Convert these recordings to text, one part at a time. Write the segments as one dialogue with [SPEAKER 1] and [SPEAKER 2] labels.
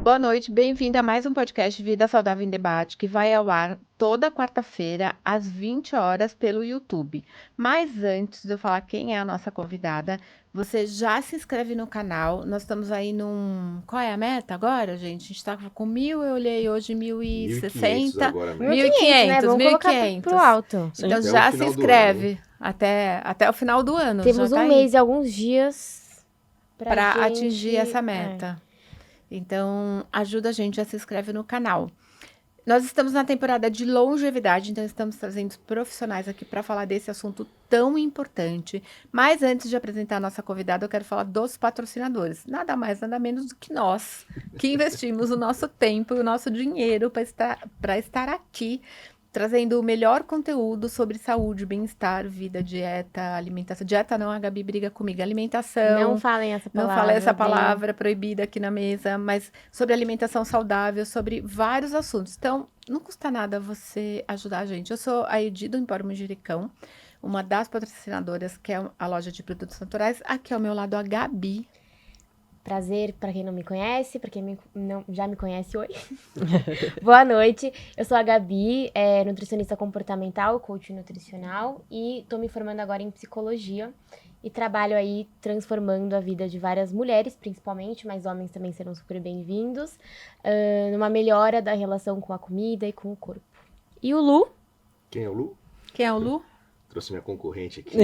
[SPEAKER 1] Boa noite, bem-vindo a mais um podcast Vida Saudável em Debate, que vai ao ar toda quarta-feira, às 20 horas, pelo YouTube. Mas antes de eu falar quem é a nossa convidada, você já se inscreve no canal. Nós estamos aí num... Qual é a meta agora, gente? A gente está com 1.000, eu olhei hoje
[SPEAKER 2] 1.500
[SPEAKER 1] 1.060.
[SPEAKER 2] agora, né?
[SPEAKER 3] 1.500, né? Vamos colocar
[SPEAKER 1] 1.500.
[SPEAKER 3] pro alto.
[SPEAKER 1] Então
[SPEAKER 2] Até
[SPEAKER 1] já
[SPEAKER 2] o
[SPEAKER 1] se
[SPEAKER 2] final do
[SPEAKER 1] inscreve até o final do ano.
[SPEAKER 3] Temos
[SPEAKER 1] já tá
[SPEAKER 3] um
[SPEAKER 1] aí
[SPEAKER 3] mês e alguns dias
[SPEAKER 1] para
[SPEAKER 3] gente...
[SPEAKER 1] atingir essa meta. Então, ajuda a gente, já se inscreve no canal. Nós estamos na temporada de longevidade, então estamos trazendo profissionais aqui para falar desse assunto tão importante. Mas antes de apresentar a nossa convidada, eu quero falar dos patrocinadores. Nada mais, nada menos do que nós, que investimos o nosso tempo e o nosso dinheiro para estar aqui, trazendo o melhor conteúdo sobre saúde, bem-estar, vida, dieta, alimentação. Dieta não, a Gabi briga comigo. Alimentação.
[SPEAKER 3] Não falem essa palavra.
[SPEAKER 1] Não falei essa palavra proibida aqui na mesa, mas sobre alimentação saudável, sobre vários assuntos. Então, não custa nada você ajudar a gente. Eu sou a Edi do Empório Manjericão, uma das patrocinadoras, que é a loja de produtos naturais. Aqui ao meu lado a Gabi.
[SPEAKER 3] Prazer para quem não me conhece, para quem já me conhece, oi. Boa noite, eu sou a Gabi, nutricionista comportamental, coach nutricional e tô me formando agora em psicologia e trabalho aí transformando a vida de várias mulheres, principalmente, mas homens também serão super bem-vindos, numa melhora da relação com a comida e com o corpo. E o Lu?
[SPEAKER 2] Quem é o Lu?
[SPEAKER 1] Quem é o Lu?
[SPEAKER 2] Trouxe minha concorrente aqui.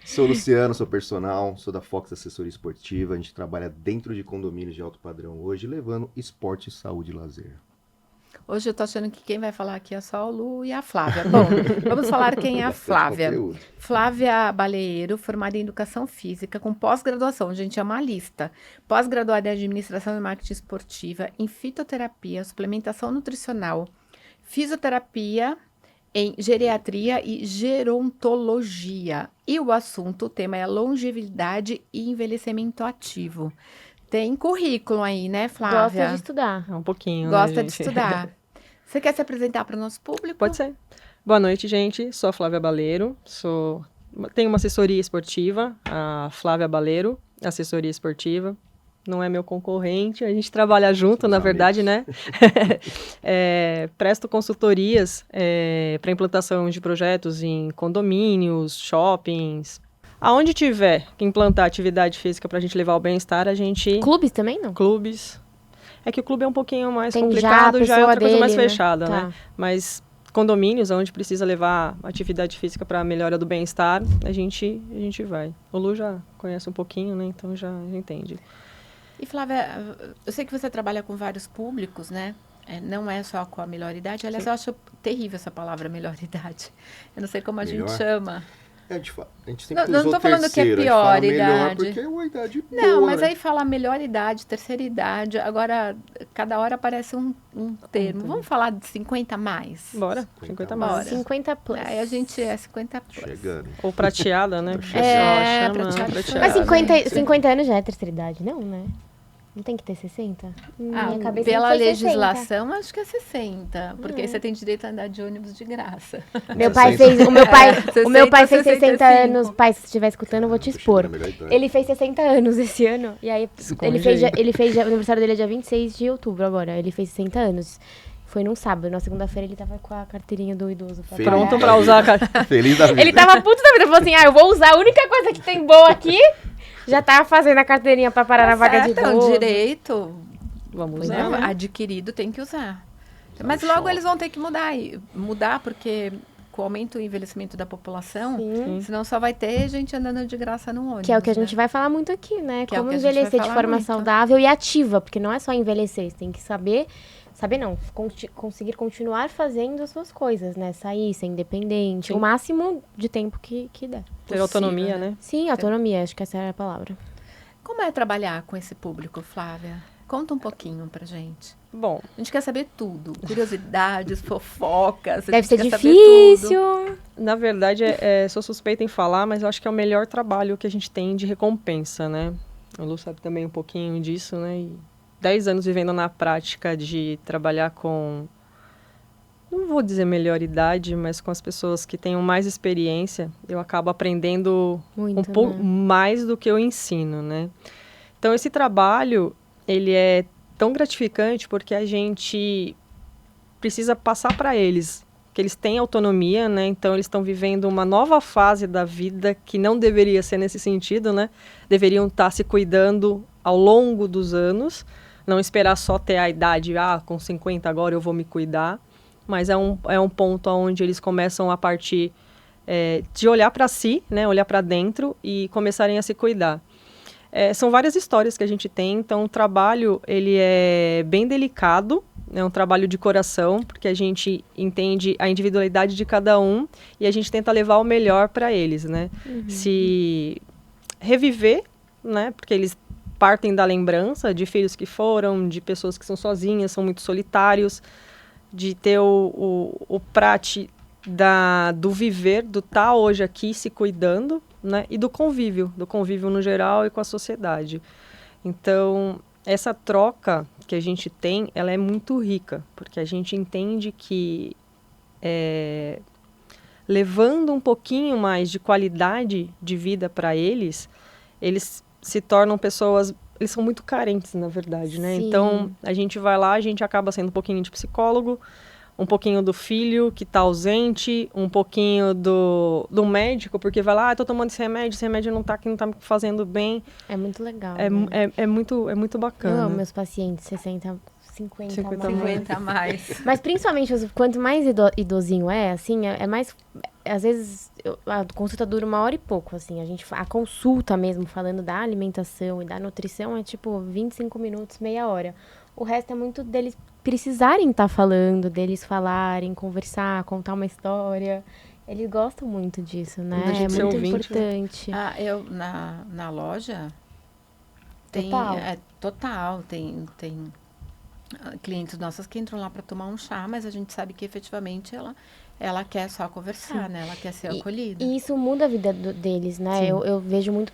[SPEAKER 2] Sou Luciano, sou personal, sou da Fox Assessoria Esportiva. A gente trabalha dentro de condomínios de alto padrão hoje, levando esporte, saúde e lazer.
[SPEAKER 1] Hoje eu tô achando que quem vai falar aqui é só o Lu e a Flávia. Bom, vamos falar quem é a Flávia.
[SPEAKER 2] Conteúdo.
[SPEAKER 1] Flávia Baleiro, formada em Educação Física, com pós-graduação, gente, é uma lista. Pós-graduada em Administração e Marketing Esportiva, em Fitoterapia, Suplementação Nutricional, Fisioterapia, em Geriatria e Gerontologia. E o tema é longevidade e envelhecimento ativo. Tem currículo aí, né, Flávia?
[SPEAKER 3] Gosta de estudar.
[SPEAKER 4] Um pouquinho,
[SPEAKER 1] Gosta
[SPEAKER 4] né,
[SPEAKER 1] de
[SPEAKER 4] gente?
[SPEAKER 1] estudar. Você quer se apresentar para o nosso público?
[SPEAKER 4] Pode ser. Boa noite, gente. Sou a Flávia Baleiro. Tenho uma assessoria esportiva, a Flávia Baleiro, assessoria esportiva. Não é meu concorrente, a gente trabalha junto, na verdade, né? Presto consultorias para implantação de projetos em condomínios, shoppings. Aonde tiver que implantar atividade física para a gente levar o bem-estar, a gente...
[SPEAKER 3] Clubes também, não?
[SPEAKER 4] Clubes. É que o clube é um pouquinho mais
[SPEAKER 3] Tem
[SPEAKER 4] complicado, já é outra coisa mais
[SPEAKER 3] dele, né?
[SPEAKER 4] fechada,
[SPEAKER 3] Tá.
[SPEAKER 4] né? Mas condomínios, onde precisa levar atividade física para a melhora do bem-estar, a gente vai. O Lu já conhece um pouquinho, né? Então já entende.
[SPEAKER 1] E Flávia, eu sei que você trabalha com vários públicos, né? Não é só com a melhor idade. Aliás, eu acho terrível essa palavra melhor idade. Eu não sei como a gente chama.
[SPEAKER 2] A gente sempre
[SPEAKER 1] Não
[SPEAKER 2] usou
[SPEAKER 1] tô falando que é
[SPEAKER 2] terceiro,
[SPEAKER 1] pior
[SPEAKER 2] a gente fala melhor
[SPEAKER 1] idade.
[SPEAKER 2] porque é uma idade boa,
[SPEAKER 1] Não, mas
[SPEAKER 2] né?
[SPEAKER 1] aí fala melhor idade, terceira idade. Agora, cada hora aparece um termo. Vamos falar de 50 mais?
[SPEAKER 4] Bora, 50 mais.
[SPEAKER 1] Bora.
[SPEAKER 3] 50 plus.
[SPEAKER 1] Aí a gente é 50 plus.
[SPEAKER 2] Chegando.
[SPEAKER 4] Ou prateada, né? Porque
[SPEAKER 1] É,
[SPEAKER 4] chama
[SPEAKER 1] prateada.
[SPEAKER 3] Mas
[SPEAKER 1] Gente.
[SPEAKER 3] 50 anos já é terceira idade, não, né? Não tem que ter 60? Minha cabeça
[SPEAKER 1] Pela
[SPEAKER 3] foi 60.
[SPEAKER 1] legislação, acho que é 60. Porque aí você tem direito a andar de ônibus de graça.
[SPEAKER 3] Meu pai
[SPEAKER 2] 60.
[SPEAKER 3] fez, o meu pai fez 60
[SPEAKER 1] 65.
[SPEAKER 3] anos. Pai, se estiver escutando, eu vou te
[SPEAKER 2] Tô
[SPEAKER 3] expor.
[SPEAKER 2] chegando na melhor idade.
[SPEAKER 3] Ele fez 60 anos esse ano. E aí,
[SPEAKER 4] Esconde
[SPEAKER 3] ele fez o aniversário dele é dia 26 de outubro agora. Ele fez 60 anos. Foi num sábado. Na segunda-feira ele tava com a carteirinha do idoso. Pra
[SPEAKER 2] Feliz.
[SPEAKER 4] Pronto
[SPEAKER 3] trabalhar.
[SPEAKER 4] para usar a cara.
[SPEAKER 2] Feliz da vida.
[SPEAKER 3] Ele tava puto da vida. Falou assim, ele falou assim, eu vou usar a única coisa que tem boa aqui. Já tava fazendo a carteirinha pra parar na vaga de
[SPEAKER 1] É um
[SPEAKER 3] idoso.
[SPEAKER 1] direito,
[SPEAKER 4] Vamos
[SPEAKER 1] né?
[SPEAKER 4] usar, né?
[SPEAKER 1] Adquirido, tem que usar. Mas
[SPEAKER 2] no
[SPEAKER 1] logo
[SPEAKER 2] shopping.
[SPEAKER 1] eles vão ter que mudar porque com o aumento do envelhecimento da população,
[SPEAKER 3] Sim.
[SPEAKER 1] senão só vai ter gente andando de graça no ônibus.
[SPEAKER 3] Que é o que a
[SPEAKER 1] né?
[SPEAKER 3] gente vai falar muito aqui, né?
[SPEAKER 1] Que é o
[SPEAKER 3] Como
[SPEAKER 1] que a gente vai
[SPEAKER 3] envelhecer de
[SPEAKER 1] falar
[SPEAKER 3] forma
[SPEAKER 1] muito.
[SPEAKER 3] saudável e ativa, porque não é só envelhecer, você tem que saber não, conseguir continuar fazendo as suas coisas, né? Sair, ser independente,
[SPEAKER 4] Sim.
[SPEAKER 3] o máximo de tempo que der.
[SPEAKER 4] Ter autonomia, né?
[SPEAKER 3] Sim, autonomia, acho que essa é a palavra.
[SPEAKER 1] Como é trabalhar com esse público, Flávia? Conta um pouquinho pra gente.
[SPEAKER 4] Bom,
[SPEAKER 1] A gente quer saber tudo. Curiosidades, fofocas. a
[SPEAKER 3] Deve
[SPEAKER 1] gente
[SPEAKER 3] ser
[SPEAKER 1] quer saber tudo.
[SPEAKER 3] difícil.
[SPEAKER 4] na verdade, sou suspeita em falar, mas eu acho que é o melhor trabalho que a gente tem de recompensa, né? O Lu sabe também um pouquinho disso, né? E 10 anos vivendo na prática de trabalhar com, não vou dizer melhor idade, mas com as pessoas que tenham mais experiência, eu acabo aprendendo
[SPEAKER 3] Muito,
[SPEAKER 4] um pouco
[SPEAKER 3] né?
[SPEAKER 4] mais do que eu ensino, né? Então, esse trabalho, ele é tão gratificante porque a gente precisa passar para eles que eles têm autonomia, né? Então eles estão vivendo uma nova fase da vida que não deveria ser nesse sentido, né? Deveriam estar se cuidando ao longo dos anos, não esperar só ter a idade, com 50 agora eu vou me cuidar, mas é um ponto onde eles começam a partir de olhar para si, né? Olhar para dentro e começarem a se cuidar. São várias histórias que a gente tem, então o trabalho ele é bem delicado, é um trabalho de coração, porque a gente entende a individualidade de cada um e a gente tenta levar o melhor para eles, né? Se reviver, né? Porque eles partem da lembrança de filhos que foram, de pessoas que são sozinhas, são muito solitários, de ter o prate do viver, do estar hoje aqui se cuidando, né? E do convívio no geral e com a sociedade. Então, essa troca que a gente tem, ela é muito rica, porque a gente entende que levando um pouquinho mais de qualidade de vida para eles se tornam pessoas, eles são muito carentes, na verdade, né?
[SPEAKER 3] Sim.
[SPEAKER 4] Então, a gente vai lá, a gente acaba sendo um pouquinho de psicólogo, um pouquinho do filho que está ausente, um pouquinho do médico, porque vai lá, tô tomando esse remédio não tá me fazendo bem.
[SPEAKER 3] É muito legal.
[SPEAKER 4] É muito bacana.
[SPEAKER 3] Eu amo meus pacientes 60, 50
[SPEAKER 4] 50
[SPEAKER 3] mais.
[SPEAKER 1] 50 a mais.
[SPEAKER 3] Mas principalmente, quanto mais idosinho assim, é mais... Às vezes, a consulta dura 1 hora e pouco, assim. A consulta mesmo, falando da alimentação e da nutrição, é tipo 25 minutos, meia hora. O resto é muito deles precisarem estar falando, deles falarem, conversar, contar uma história. Eles gostam muito disso, né?
[SPEAKER 4] Da gente
[SPEAKER 3] É
[SPEAKER 4] ser
[SPEAKER 3] muito
[SPEAKER 4] ouvinte,
[SPEAKER 3] importante.
[SPEAKER 1] Eu na loja tem
[SPEAKER 3] Total.
[SPEAKER 1] tem clientes nossas que entram lá para tomar um chá, mas a gente sabe que efetivamente ela quer só conversar, né? Ela quer ser acolhida.
[SPEAKER 3] E isso muda a vida deles, né?
[SPEAKER 4] Sim.
[SPEAKER 3] Eu vejo muito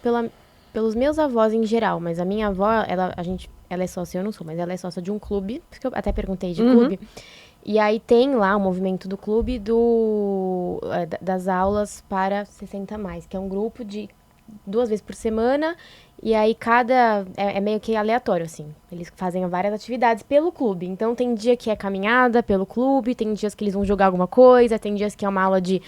[SPEAKER 3] pelos meus avós em geral, mas a minha avó, ela é sócia, eu não sou, mas ela é sócia de um clube, porque eu até perguntei de clube. E aí tem lá o movimento do clube das aulas para 60 mais, que é um grupo de 2 vezes por semana, e aí é meio que aleatório, assim. Eles fazem várias atividades pelo clube. Então tem dia que é caminhada pelo clube, tem dias que eles vão jogar alguma coisa, tem dias que é uma aula de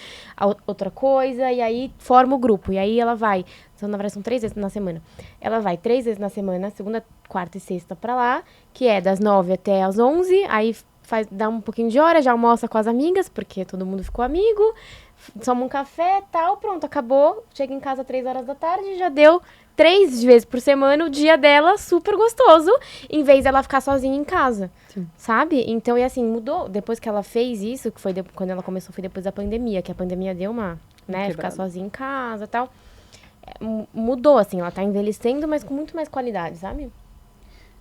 [SPEAKER 3] outra coisa, e aí forma o grupo. E aí ela vai, na verdade são 3 vezes na semana. Ela vai 3 vezes na semana, segunda, quarta e sexta pra lá, que é das 9 até as 11, aí dá um pouquinho de hora, já almoça com as amigas, porque todo mundo ficou amigo, toma um café e tal, pronto, acabou. Chega em casa 3 horas da tarde, já deu 3 vezes por semana o dia dela super gostoso, em vez dela ficar sozinha em casa. Sim. Sabe? Então, e assim, mudou. Depois que ela fez isso, que foi quando ela começou, foi depois da pandemia, que a pandemia deu uma, né, ficar sozinha em casa e tal. Mudou, assim, ela tá envelhecendo, mas com muito mais qualidade, sabe?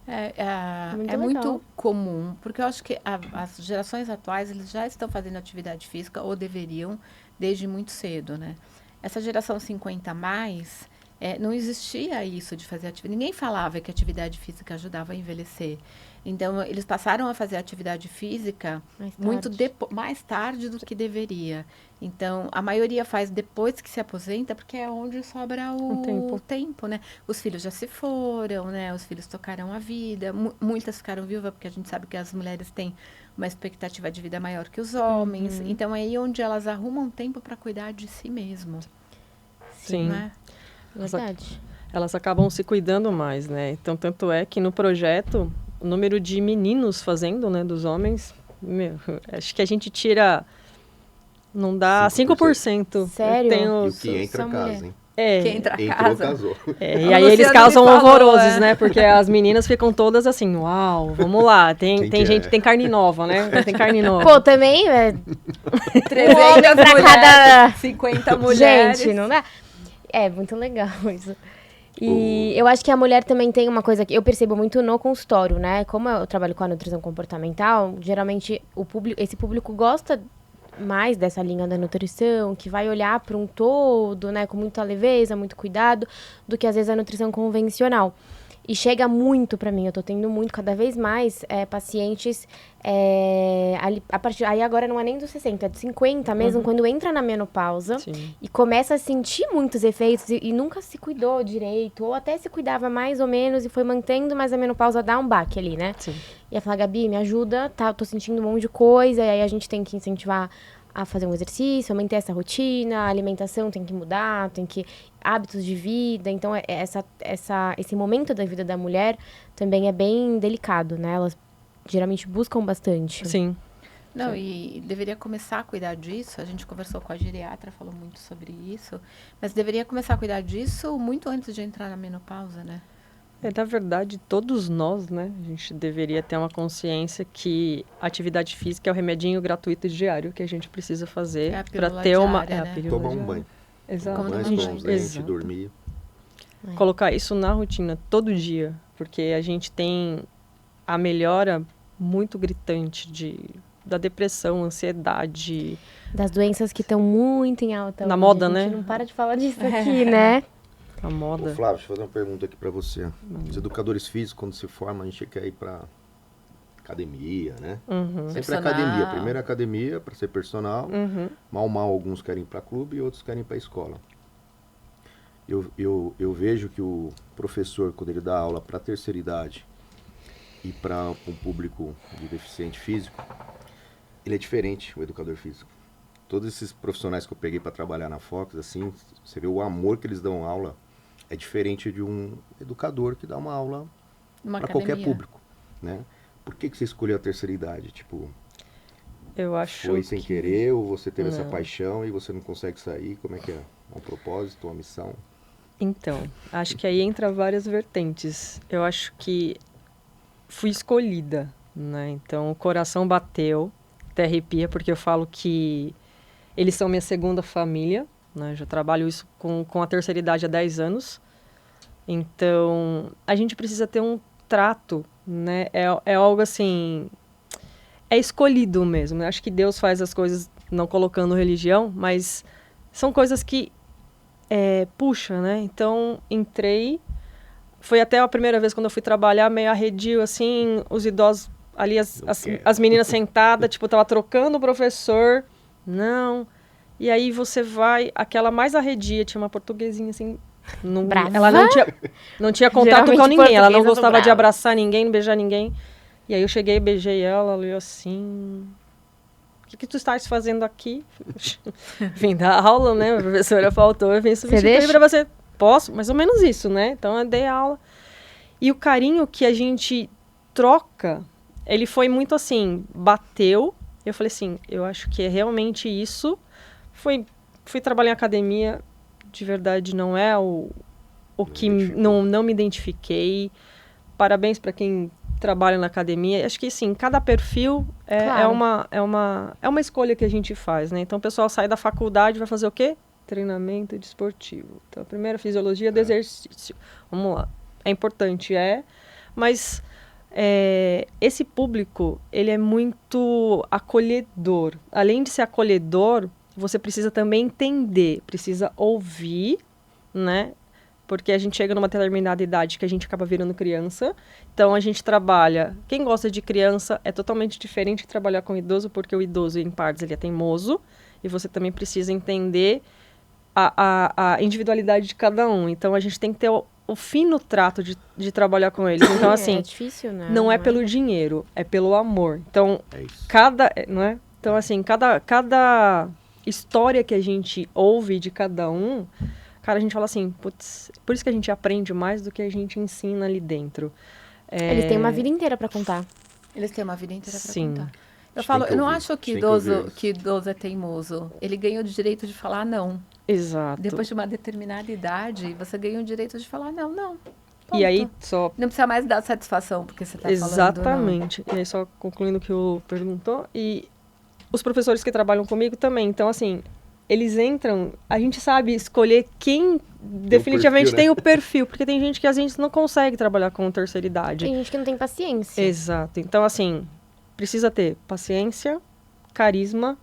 [SPEAKER 1] É muito comum, porque eu acho que as gerações atuais, eles já estão fazendo atividade física, ou deveriam, desde muito cedo, né? Essa geração 50 a mais, não existia isso de fazer atividade. Ninguém falava que atividade física ajudava a envelhecer. Então, eles passaram a fazer atividade física mais tarde do que deveria. Então, a maioria faz depois que se aposenta, porque é onde sobra o tempo, né? Os filhos já se foram, né? Os filhos tocaram a vida. Muitas ficaram viúvas, porque a gente sabe que as mulheres têm uma expectativa de vida maior que os homens. Então, é aí onde elas arrumam tempo para cuidar de si mesmo.
[SPEAKER 4] Sim.
[SPEAKER 1] Né?
[SPEAKER 3] Verdade.
[SPEAKER 4] Elas acabam se cuidando mais, né? Então, tanto é que no projeto, o número de meninos fazendo, né, dos homens, acho que a gente tira, não dá 5%.
[SPEAKER 3] Sério?
[SPEAKER 2] E o que entra casa, hein?
[SPEAKER 1] Quem entra a casa.
[SPEAKER 2] Casou.
[SPEAKER 4] E aí eles causam horrorosos, né? Porque as meninas ficam todas assim, uau, vamos lá, tem gente, tem carne nova, né? Tem carne nova.
[SPEAKER 3] Pô, também,
[SPEAKER 1] 300
[SPEAKER 3] homem pra cada
[SPEAKER 1] 50 mulheres.
[SPEAKER 3] Gente, não dá? É muito legal isso. E eu acho que a mulher também tem uma coisa que eu percebo muito no consultório, né? Como eu trabalho com a nutrição comportamental, geralmente esse público gosta mais dessa linha da nutrição, que vai olhar para um todo, né, com muita leveza, muito cuidado, do que às vezes a nutrição convencional. E chega muito pra mim, eu tô tendo muito, cada vez mais, pacientes, a partir, aí agora não é nem dos 60, é dos 50 mesmo, quando entra na menopausa
[SPEAKER 4] Sim.
[SPEAKER 3] e começa a sentir muitos efeitos e nunca se cuidou direito, ou até se cuidava mais ou menos e foi mantendo, mas a menopausa dá um baque ali, né?
[SPEAKER 4] Sim.
[SPEAKER 3] E aí fala, Gabi, me ajuda, tá, eu tô sentindo um monte de coisa, e aí a gente tem que incentivar a fazer um exercício, a manter essa rotina, a alimentação tem que mudar, tem que... hábitos de vida, então esse momento da vida da mulher também é bem delicado, né? Elas geralmente buscam bastante.
[SPEAKER 4] Sim.
[SPEAKER 1] Não, e deveria começar a cuidar disso. A gente conversou com a geriatra, falou muito sobre isso. Mas deveria começar a cuidar disso muito antes de entrar na menopausa, né?
[SPEAKER 4] Na verdade, todos nós, né? A gente deveria ter uma consciência que a atividade física é o remedinho gratuito diário que a gente precisa fazer
[SPEAKER 1] É a
[SPEAKER 4] para
[SPEAKER 1] pílula
[SPEAKER 4] ter uma...
[SPEAKER 1] diária,
[SPEAKER 4] É a
[SPEAKER 1] né?
[SPEAKER 4] pílula
[SPEAKER 2] Tomar um
[SPEAKER 4] diária.
[SPEAKER 2] banho.
[SPEAKER 4] Exato.
[SPEAKER 1] Como
[SPEAKER 2] Tomar
[SPEAKER 1] não
[SPEAKER 2] banho,
[SPEAKER 1] banho.
[SPEAKER 2] dente,
[SPEAKER 4] Exato.
[SPEAKER 2] dormir.
[SPEAKER 4] Colocar isso na rotina todo dia, porque a gente tem a melhora muito gritante da depressão, ansiedade.
[SPEAKER 3] Das doenças que estão muito em alta
[SPEAKER 4] Na
[SPEAKER 3] hoje.
[SPEAKER 4] moda,
[SPEAKER 3] A gente
[SPEAKER 4] né?
[SPEAKER 3] não para de falar disso aqui, né?
[SPEAKER 4] A
[SPEAKER 2] Ô,
[SPEAKER 4] moda.
[SPEAKER 2] Flávio, deixa eu fazer uma pergunta aqui pra você. Os educadores físicos, quando se formam, a gente quer ir pra academia, né?
[SPEAKER 4] Uhum.
[SPEAKER 2] Sempre
[SPEAKER 1] Personal.
[SPEAKER 2] academia. Primeiro academia para ser personal.
[SPEAKER 4] Uhum.
[SPEAKER 2] Mal alguns querem ir para clube e outros querem ir para escola. Eu vejo que o professor, quando ele dá aula para terceira idade e para um público de deficiente físico, ele é diferente, o educador físico. Todos esses profissionais que eu peguei para trabalhar na Fox, assim, você vê o amor que eles dão aula, é diferente de um educador que dá uma aula
[SPEAKER 1] Numa
[SPEAKER 2] para qualquer
[SPEAKER 1] academia.
[SPEAKER 2] público, né? Por que você escolheu a terceira idade? Tipo,
[SPEAKER 4] Eu acho
[SPEAKER 2] foi sem querer ou você teve essa
[SPEAKER 4] Não.
[SPEAKER 2] paixão e você não consegue sair? Como é que é? É um propósito, uma missão?
[SPEAKER 4] Então, acho que aí entra várias vertentes. Eu acho que fui escolhida, né? Então, o coração bateu, até arrepia, porque eu falo que eles são minha segunda família, né? Eu já trabalho isso com a terceira idade há 10 anos. Então, a gente precisa ter um trato, né? É algo assim... É escolhido mesmo, né? Acho que Deus faz as coisas não colocando religião, mas são coisas que puxa, né? Então, entrei. Foi até a primeira vez quando eu fui trabalhar, meio arredio, assim, os idosos ali, as meninas sentadas, tipo, tava trocando o professor. Não. E aí você vai, aquela mais arredia, tinha uma portuguesinha, assim...
[SPEAKER 3] Brava?
[SPEAKER 4] Ela não tinha contato com
[SPEAKER 3] Geralmente
[SPEAKER 4] ninguém, ela não
[SPEAKER 3] portuguesa são
[SPEAKER 4] gostava de
[SPEAKER 3] bravas.
[SPEAKER 4] abraçar ninguém, beijar ninguém. E aí eu cheguei, beijei ela, olhou assim... O que tu estás fazendo aqui? Vim dar aula, né? A professora faltou, eu vim substituir
[SPEAKER 3] deixa?
[SPEAKER 4] para você. Posso? Mais ou menos isso, né? Então eu dei aula. E o carinho que a gente troca, ele foi muito assim, bateu. Eu falei assim, eu acho que é realmente isso. Fui trabalhar em academia, de verdade não é o que não me identifiquei. Parabéns para quem trabalha na academia. Acho que sim, cada perfil
[SPEAKER 3] Claro.
[SPEAKER 4] é uma escolha que a gente faz, né? Então o pessoal sai da faculdade e vai fazer o quê? Treinamento desportivo. Então a primeira fisiologia do exercício. Vamos lá. É importante, mas esse público, ele é muito acolhedor. Além de ser acolhedor, você precisa também entender, precisa ouvir, né? Porque a gente chega numa determinada idade que a gente acaba virando criança. Então, a gente trabalha... Quem gosta de criança é totalmente diferente de trabalhar com idoso, porque o idoso, em partes, ele é teimoso. E você também precisa entender a individualidade de cada um. Então, a gente tem que ter o fino trato de trabalhar com eles. Então, assim...
[SPEAKER 3] É difícil, né?
[SPEAKER 4] Não é pelo dinheiro, é pelo amor. Então,
[SPEAKER 2] É isso.
[SPEAKER 4] não é? Então, assim, cada história que a gente ouve de cada um... Cara, a gente fala assim, putz, por isso que a gente aprende mais do que a gente ensina ali dentro.
[SPEAKER 3] Eles têm uma vida inteira pra contar.
[SPEAKER 1] Eles têm uma vida inteira pra
[SPEAKER 4] Sim.
[SPEAKER 1] contar. Eu
[SPEAKER 2] Tem
[SPEAKER 1] falo,
[SPEAKER 2] que
[SPEAKER 1] eu não
[SPEAKER 2] ouvir,
[SPEAKER 1] acho que
[SPEAKER 2] tem que ouvir isso.
[SPEAKER 1] idoso é teimoso. Ele ganha o direito de falar não.
[SPEAKER 4] Exato.
[SPEAKER 1] Depois de uma determinada idade, você ganha o direito de falar não.
[SPEAKER 4] E aí,
[SPEAKER 1] Ponto.
[SPEAKER 4] só...
[SPEAKER 1] Não precisa mais dar satisfação porque você tá falando.
[SPEAKER 4] Exatamente. E aí, só concluindo o que o perguntou, e os professores que trabalham comigo também. Então, assim, eles entram... A gente sabe escolher quem definitivamente
[SPEAKER 2] perfil, né?
[SPEAKER 4] tem o perfil. Porque tem gente que a gente não consegue trabalhar com terceira idade.
[SPEAKER 3] Tem gente que não tem paciência.
[SPEAKER 4] Exato. Então, assim, precisa ter paciência, carisma,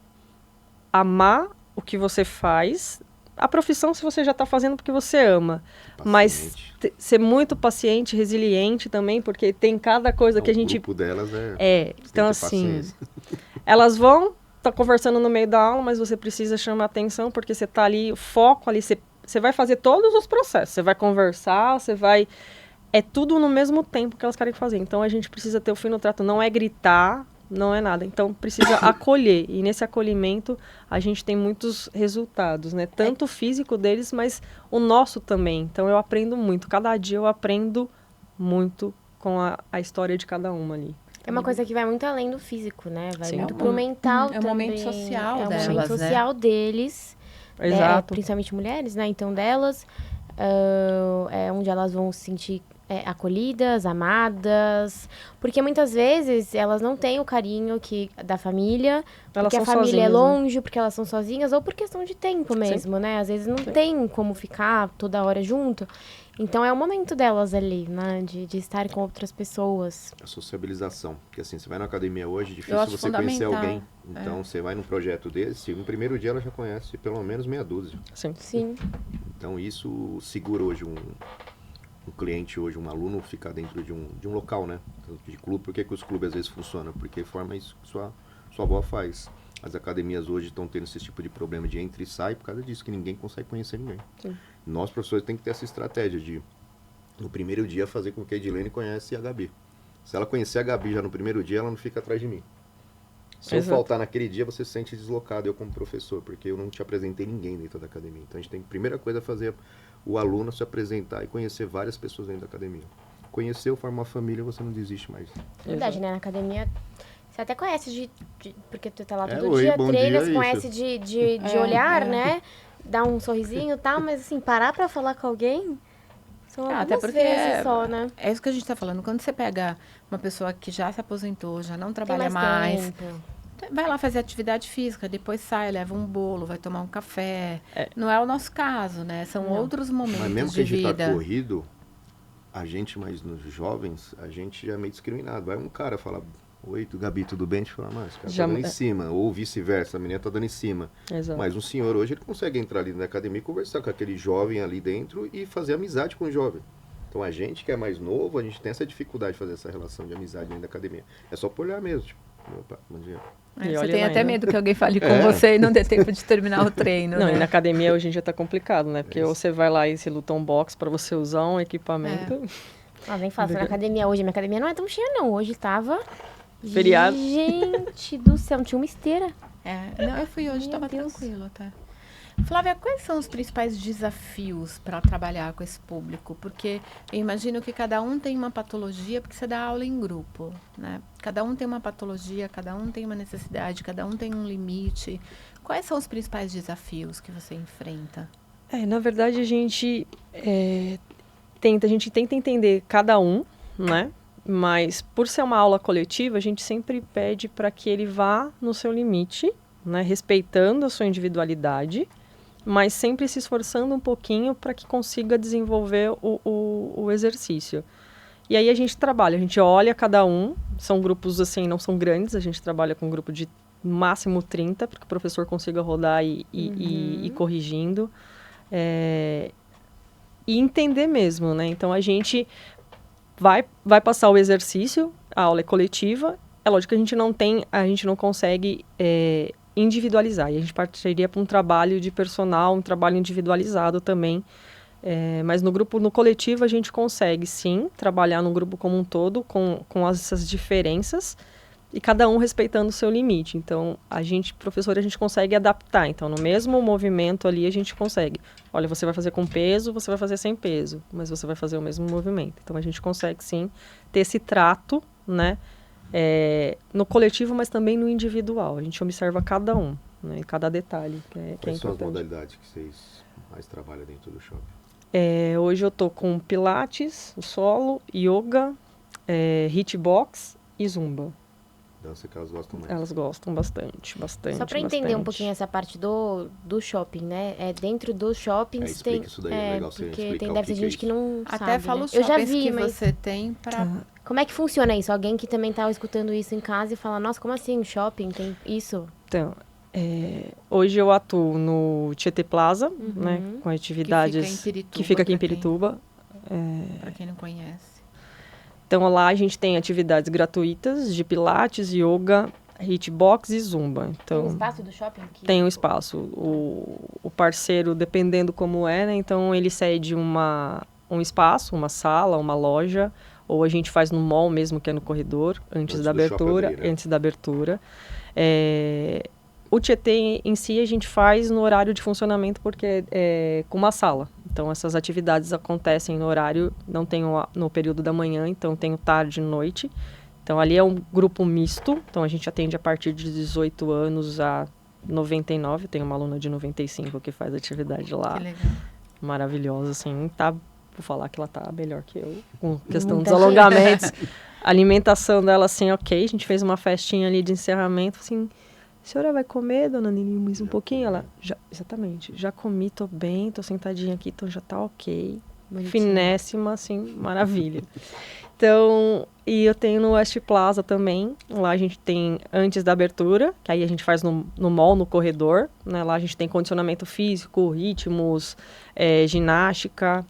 [SPEAKER 4] amar o que você faz, A profissão, se você já está fazendo porque você ama. Mas
[SPEAKER 2] Paciente.
[SPEAKER 4] ser muito paciente, resiliente também, porque tem cada coisa que a
[SPEAKER 2] O
[SPEAKER 4] gente...
[SPEAKER 2] grupo delas
[SPEAKER 4] É,
[SPEAKER 2] você tem
[SPEAKER 4] então
[SPEAKER 2] que ter
[SPEAKER 4] assim,
[SPEAKER 2] paciência.
[SPEAKER 4] elas vão estar conversando no meio da aula, mas você precisa chamar atenção, porque você está ali, o foco ali, você vai fazer todos os processos. Você vai conversar, você vai... É tudo no mesmo tempo que elas querem fazer. Então, a gente precisa ter o fim no trato. Não é gritar, não é nada. Então, precisa acolher. E nesse acolhimento, a gente tem muitos resultados, né? Tanto o físico deles, mas o nosso também. Então, eu aprendo muito. Cada dia eu aprendo muito com a história de cada uma ali.
[SPEAKER 3] É uma coisa que vai muito além do físico, né? Vai
[SPEAKER 4] Sim.
[SPEAKER 3] muito pro mental
[SPEAKER 1] é um
[SPEAKER 3] também.
[SPEAKER 1] momento social
[SPEAKER 3] é um
[SPEAKER 1] delas,
[SPEAKER 3] momento
[SPEAKER 1] né?
[SPEAKER 3] social deles.
[SPEAKER 4] Exato.
[SPEAKER 3] Principalmente mulheres, né? Então, delas. É onde elas vão se sentir acolhidas, amadas. Porque muitas vezes elas não têm o carinho da família.
[SPEAKER 4] Elas
[SPEAKER 3] Porque a
[SPEAKER 4] são
[SPEAKER 3] família é
[SPEAKER 4] sozinhas, né?
[SPEAKER 3] longe, porque elas são sozinhas. Ou por questão de tempo mesmo, né? Às vezes não tem como ficar toda hora junto. Então, é o momento delas ali, né? De estar com outras pessoas.
[SPEAKER 2] A sociabilização. Porque assim, você vai na academia hoje, é
[SPEAKER 1] Eu
[SPEAKER 2] difícil
[SPEAKER 1] acho
[SPEAKER 2] você conhecer
[SPEAKER 1] fundamental.
[SPEAKER 2] alguém. Então, você vai num projeto desse, no primeiro dia ela já conhece pelo menos meia dúzia.
[SPEAKER 4] Sim.
[SPEAKER 3] Sim.
[SPEAKER 2] Então, isso segura hoje um cliente, hoje um aluno, ficar dentro de um local, né? De clube. Por que os clubes às vezes funcionam? Porque forma isso que sua avó faz. As academias hoje estão tendo esse tipo de problema de entra e sai por causa disso, que ninguém consegue conhecer ninguém.
[SPEAKER 4] Sim.
[SPEAKER 2] Nós, professores, temos que ter essa estratégia de, no primeiro dia, fazer com que a Edilene conhece a Gabi. Se ela conhecer a Gabi já no primeiro dia, ela não fica atrás de mim. Se eu
[SPEAKER 4] Exato.
[SPEAKER 2] faltar naquele dia, você se sente deslocado, eu como professor, porque eu não te apresentei ninguém dentro da academia. Então, a gente tem, primeira coisa, é fazer o aluno se apresentar e conhecer várias pessoas dentro da academia. Conheceu, forma uma família, você não desiste mais.
[SPEAKER 3] Verdade, né? Na academia, você até conhece porque tu tá lá todo
[SPEAKER 2] oi,
[SPEAKER 3] dia,
[SPEAKER 2] bom
[SPEAKER 3] treina,
[SPEAKER 2] dia,
[SPEAKER 3] você
[SPEAKER 2] isso.
[SPEAKER 3] conhece de olhar,
[SPEAKER 1] é.
[SPEAKER 3] né? Dá um sorrisinho e tal, mas assim, parar pra falar com alguém são algumas
[SPEAKER 1] Até porque
[SPEAKER 3] vezes só, né?
[SPEAKER 1] é isso que a gente tá falando. Quando você pega uma pessoa que já se aposentou, já não
[SPEAKER 3] Tem
[SPEAKER 1] trabalha mais,
[SPEAKER 3] tempo.
[SPEAKER 1] vai lá fazer atividade física, depois sai, leva um bolo, vai tomar um café.
[SPEAKER 4] É.
[SPEAKER 1] Não é o nosso caso, né? São
[SPEAKER 3] Não.
[SPEAKER 1] outros momentos
[SPEAKER 2] Mas mesmo que
[SPEAKER 1] de
[SPEAKER 2] a gente
[SPEAKER 1] vida.
[SPEAKER 2] tá corrido, a gente, mais nos jovens, a gente já é meio discriminado. Vai um cara falar, oi, Gabi, tudo bem? A gente fala, mas o cara
[SPEAKER 4] Já-
[SPEAKER 2] tá dando em cima. Ou vice-versa, a menina tá dando em cima.
[SPEAKER 4] Exato.
[SPEAKER 2] Mas um senhor hoje, ele consegue entrar ali na academia e conversar com aquele jovem ali dentro e fazer amizade com o jovem. Então a gente que é mais novo, a gente tem essa dificuldade de fazer essa relação de amizade dentro da academia. É só por olhar mesmo, tipo, opa, bom dia.
[SPEAKER 1] É,
[SPEAKER 4] E
[SPEAKER 1] você
[SPEAKER 4] olha
[SPEAKER 1] tem
[SPEAKER 4] lá,
[SPEAKER 1] até
[SPEAKER 4] né?
[SPEAKER 1] medo que alguém fale com
[SPEAKER 2] É.
[SPEAKER 1] você e não dê tempo de terminar o treino,
[SPEAKER 4] Não,
[SPEAKER 1] né?
[SPEAKER 4] e na academia hoje em dia tá complicado, né? Porque ou você vai lá e se luta um box pra você usar um equipamento.
[SPEAKER 3] Nem falo, na academia hoje. Minha academia não é tão cheia, não. Hoje tava...
[SPEAKER 4] Feriado.
[SPEAKER 3] Gente do céu, não tinha uma esteira.
[SPEAKER 1] Não, eu fui hoje,
[SPEAKER 3] Meu
[SPEAKER 1] estava
[SPEAKER 3] Deus.
[SPEAKER 1] tranquilo até. Flávia, quais são os principais desafios para trabalhar com esse público? Porque eu imagino que cada um tem uma patologia, porque você dá aula em grupo, né? Cada um tem uma patologia, cada um tem uma necessidade, cada um tem um limite. Quais são os principais desafios que você enfrenta?
[SPEAKER 4] Na verdade, a gente tenta entender cada um, né? Mas por ser uma aula coletiva, a gente sempre pede para que ele vá no seu limite, né? Respeitando a sua individualidade, mas sempre se esforçando um pouquinho para que consiga desenvolver o exercício. E aí a gente trabalha, a gente olha cada um, são grupos assim, não são grandes, a gente trabalha com um grupo de máximo 30, para que o professor consiga rodar e ir corrigindo. E entender mesmo, né? Então, a gente vai passar o exercício, a aula é coletiva, é lógico que a gente não consegue individualizar, e a gente partiria para um trabalho de personal, um trabalho individualizado também, mas no coletivo a gente consegue, sim, trabalhar no grupo como um todo, com essas diferenças, e cada um respeitando o seu limite. Então, professor, a gente consegue adaptar. Então, no mesmo movimento ali, a gente consegue. Olha, você vai fazer com peso, você vai fazer sem peso, mas você vai fazer o mesmo movimento. Então, a gente consegue, sim, ter esse trato, né, no coletivo, mas também no individual. A gente observa cada um, né, cada detalhe, que é
[SPEAKER 2] Quais são as
[SPEAKER 4] importante.
[SPEAKER 2] modalidades que vocês mais trabalham dentro do shopping?
[SPEAKER 4] Hoje eu tô com pilates, solo, yoga, hitbox e zumba.
[SPEAKER 2] Dança que elas gostam mais.
[SPEAKER 4] Elas gostam bastante.
[SPEAKER 3] Só pra entender um pouquinho essa parte do shopping, né? Dentro dos shoppings
[SPEAKER 2] explica
[SPEAKER 3] tem...
[SPEAKER 2] isso daí, é legal você
[SPEAKER 3] porque
[SPEAKER 2] explicar o
[SPEAKER 3] deve
[SPEAKER 2] que
[SPEAKER 3] ter
[SPEAKER 2] que é
[SPEAKER 3] gente que
[SPEAKER 2] isso.
[SPEAKER 3] não
[SPEAKER 1] Até
[SPEAKER 3] sabe,
[SPEAKER 1] fala
[SPEAKER 3] né?
[SPEAKER 1] os
[SPEAKER 3] Eu já
[SPEAKER 1] shoppings
[SPEAKER 3] vi,
[SPEAKER 1] que
[SPEAKER 3] mas
[SPEAKER 1] você tem para...
[SPEAKER 3] como é que funciona isso? Alguém que também tá escutando isso em casa e fala, nossa, como assim, shopping tem isso?
[SPEAKER 4] Então, Hoje eu atuo no Tietê Plaza, né, com atividades que fica aqui em Pirituba.
[SPEAKER 1] Para quem não conhece.
[SPEAKER 4] Então lá a gente tem atividades gratuitas de pilates, yoga, hitbox e zumba. Então,
[SPEAKER 3] Tem um espaço do shopping aqui?
[SPEAKER 4] tem um espaço. O parceiro, dependendo como é, né, então ele cede um espaço, uma sala, uma loja, ou a gente faz no mall mesmo, que é no corredor, antes da abertura.
[SPEAKER 2] Abrir, né?
[SPEAKER 4] Antes da abertura. O Tietê em si a gente faz no horário de funcionamento porque é com uma sala. Então essas atividades acontecem no horário, não tem no período da manhã, então tem o tarde e noite. Então ali é um grupo misto, então a gente atende a partir de 18 anos a 99. Tem uma aluna de 95 que faz atividade lá.
[SPEAKER 1] Que legal.
[SPEAKER 4] Maravilhosa, assim, vou falar que ela tá melhor que eu, com questão dos alongamentos. A alimentação dela, assim, ok, a gente fez uma festinha ali de encerramento, assim, a senhora vai comer, dona Nini, mais um pouquinho? Ela, exatamente, já comi, tô bem, tô sentadinha aqui, então já tá ok.
[SPEAKER 3] Bonitinho.
[SPEAKER 4] Finésima, assim, maravilha. Então, e eu tenho no West Plaza também, lá a gente tem antes da abertura, que aí a gente faz no mall, no corredor, né? Lá a gente tem condicionamento físico, ritmos, ginástica,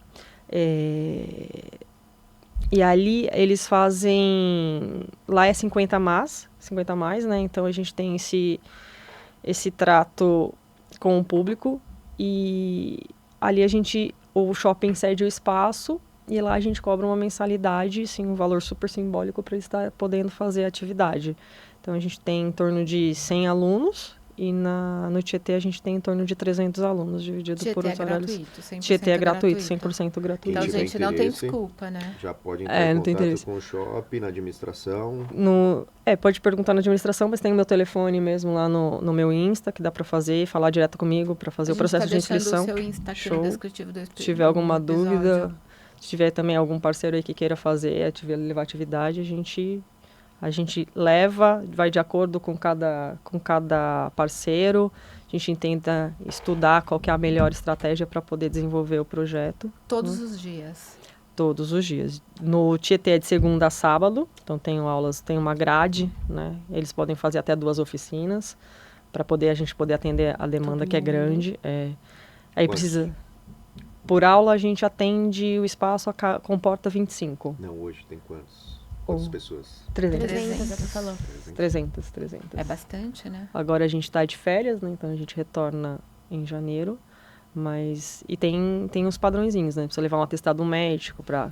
[SPEAKER 4] e ali eles fazem, lá é 50 mais, né? Então a gente tem esse trato com o público e ali o shopping cede o espaço e lá a gente cobra uma mensalidade, sim, um valor super simbólico para eles estar podendo fazer a atividade. Então a gente tem em torno de 100 alunos e no Tietê a gente tem em torno de 300 alunos divididos por os horários. Tietê é gratuito, 100% gratuito.
[SPEAKER 1] Então,
[SPEAKER 2] Quem tiver
[SPEAKER 1] gente, não tem
[SPEAKER 2] interesse,
[SPEAKER 1] desculpa, né?
[SPEAKER 2] Já pode entrar em
[SPEAKER 4] não tem
[SPEAKER 2] contato
[SPEAKER 4] interesse.
[SPEAKER 2] com o shopping, na administração.
[SPEAKER 4] Pode perguntar na administração, mas tem o meu telefone mesmo lá no meu Insta, que dá para fazer, falar direto comigo para fazer o processo de inscrição.
[SPEAKER 1] O seu Insta aqui
[SPEAKER 4] Show.
[SPEAKER 1] no descritivo do
[SPEAKER 4] Se tiver alguma
[SPEAKER 1] episódio.
[SPEAKER 4] dúvida, se tiver também algum parceiro aí que queira fazer, levar atividade, a gente leva, vai de acordo com cada parceiro. A gente tenta estudar qual que é a melhor estratégia para poder desenvolver o projeto.
[SPEAKER 1] Todos os dias.
[SPEAKER 4] Todos os dias. No Tietê é de segunda a sábado, então tem uma grade, né? Eles podem fazer até 2 oficinas para a gente poder atender a demanda que é grande. Aí precisa. Por aula a gente atende o espaço comporta 25.
[SPEAKER 2] Não, hoje tem quantas pessoas?
[SPEAKER 4] 300.
[SPEAKER 3] 300, você falou.
[SPEAKER 4] 300.
[SPEAKER 1] É bastante, né?
[SPEAKER 4] Agora a gente está de férias, né? Então a gente retorna em janeiro. E tem uns padrõezinhos, né? Precisa levar um atestado médico para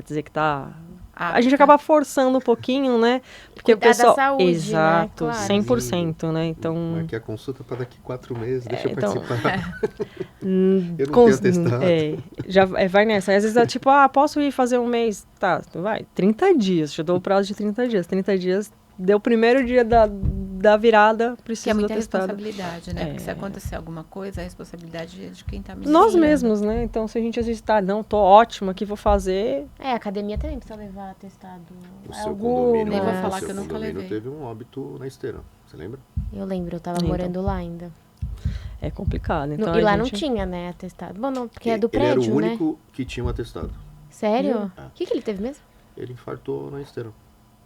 [SPEAKER 4] dizer que tá... A gente acaba forçando um pouquinho, né? Porque
[SPEAKER 3] Cuidar
[SPEAKER 4] o pessoal...
[SPEAKER 3] da saúde,
[SPEAKER 4] exato,
[SPEAKER 3] né? Claro.
[SPEAKER 4] 100%, né? Então...
[SPEAKER 2] Marquei a consulta para daqui 4 meses, deixa eu
[SPEAKER 4] então,
[SPEAKER 2] participar. Eu não tenho atestado.
[SPEAKER 4] Vai nessa. Às vezes é tipo, posso ir fazer um mês? Tá, vai, 30 dias. Te dou o prazo de 30 dias. 30 dias, deu o primeiro dia da virada,
[SPEAKER 1] Que é
[SPEAKER 4] precisa do
[SPEAKER 1] muita
[SPEAKER 4] atestado.
[SPEAKER 1] responsabilidade, né? Porque se acontecer alguma coisa, a responsabilidade é de quem tá me
[SPEAKER 4] Nós
[SPEAKER 1] seguindo.
[SPEAKER 4] mesmos, né? Então, se a gente exercitar, não, tô ótima aqui, vou fazer...
[SPEAKER 3] A academia também precisa levar atestado.
[SPEAKER 2] O seu condomínio,
[SPEAKER 1] Nem vou falar
[SPEAKER 2] o seu
[SPEAKER 1] que eu nunca
[SPEAKER 2] condomínio
[SPEAKER 1] levei.
[SPEAKER 2] teve um óbito na esteira, você lembra?
[SPEAKER 3] Eu lembro, eu tava
[SPEAKER 4] Então.
[SPEAKER 3] morando lá ainda.
[SPEAKER 4] É complicado. Então,
[SPEAKER 3] E lá
[SPEAKER 4] a
[SPEAKER 3] não
[SPEAKER 4] gente...
[SPEAKER 3] tinha, né, atestado. Bom, não, porque é do
[SPEAKER 2] Ele era
[SPEAKER 3] prédio,
[SPEAKER 2] o
[SPEAKER 3] né?
[SPEAKER 2] único que tinha um atestado.
[SPEAKER 3] Sério?
[SPEAKER 2] É.
[SPEAKER 3] O que ele teve mesmo?
[SPEAKER 2] Ele infartou na esteira,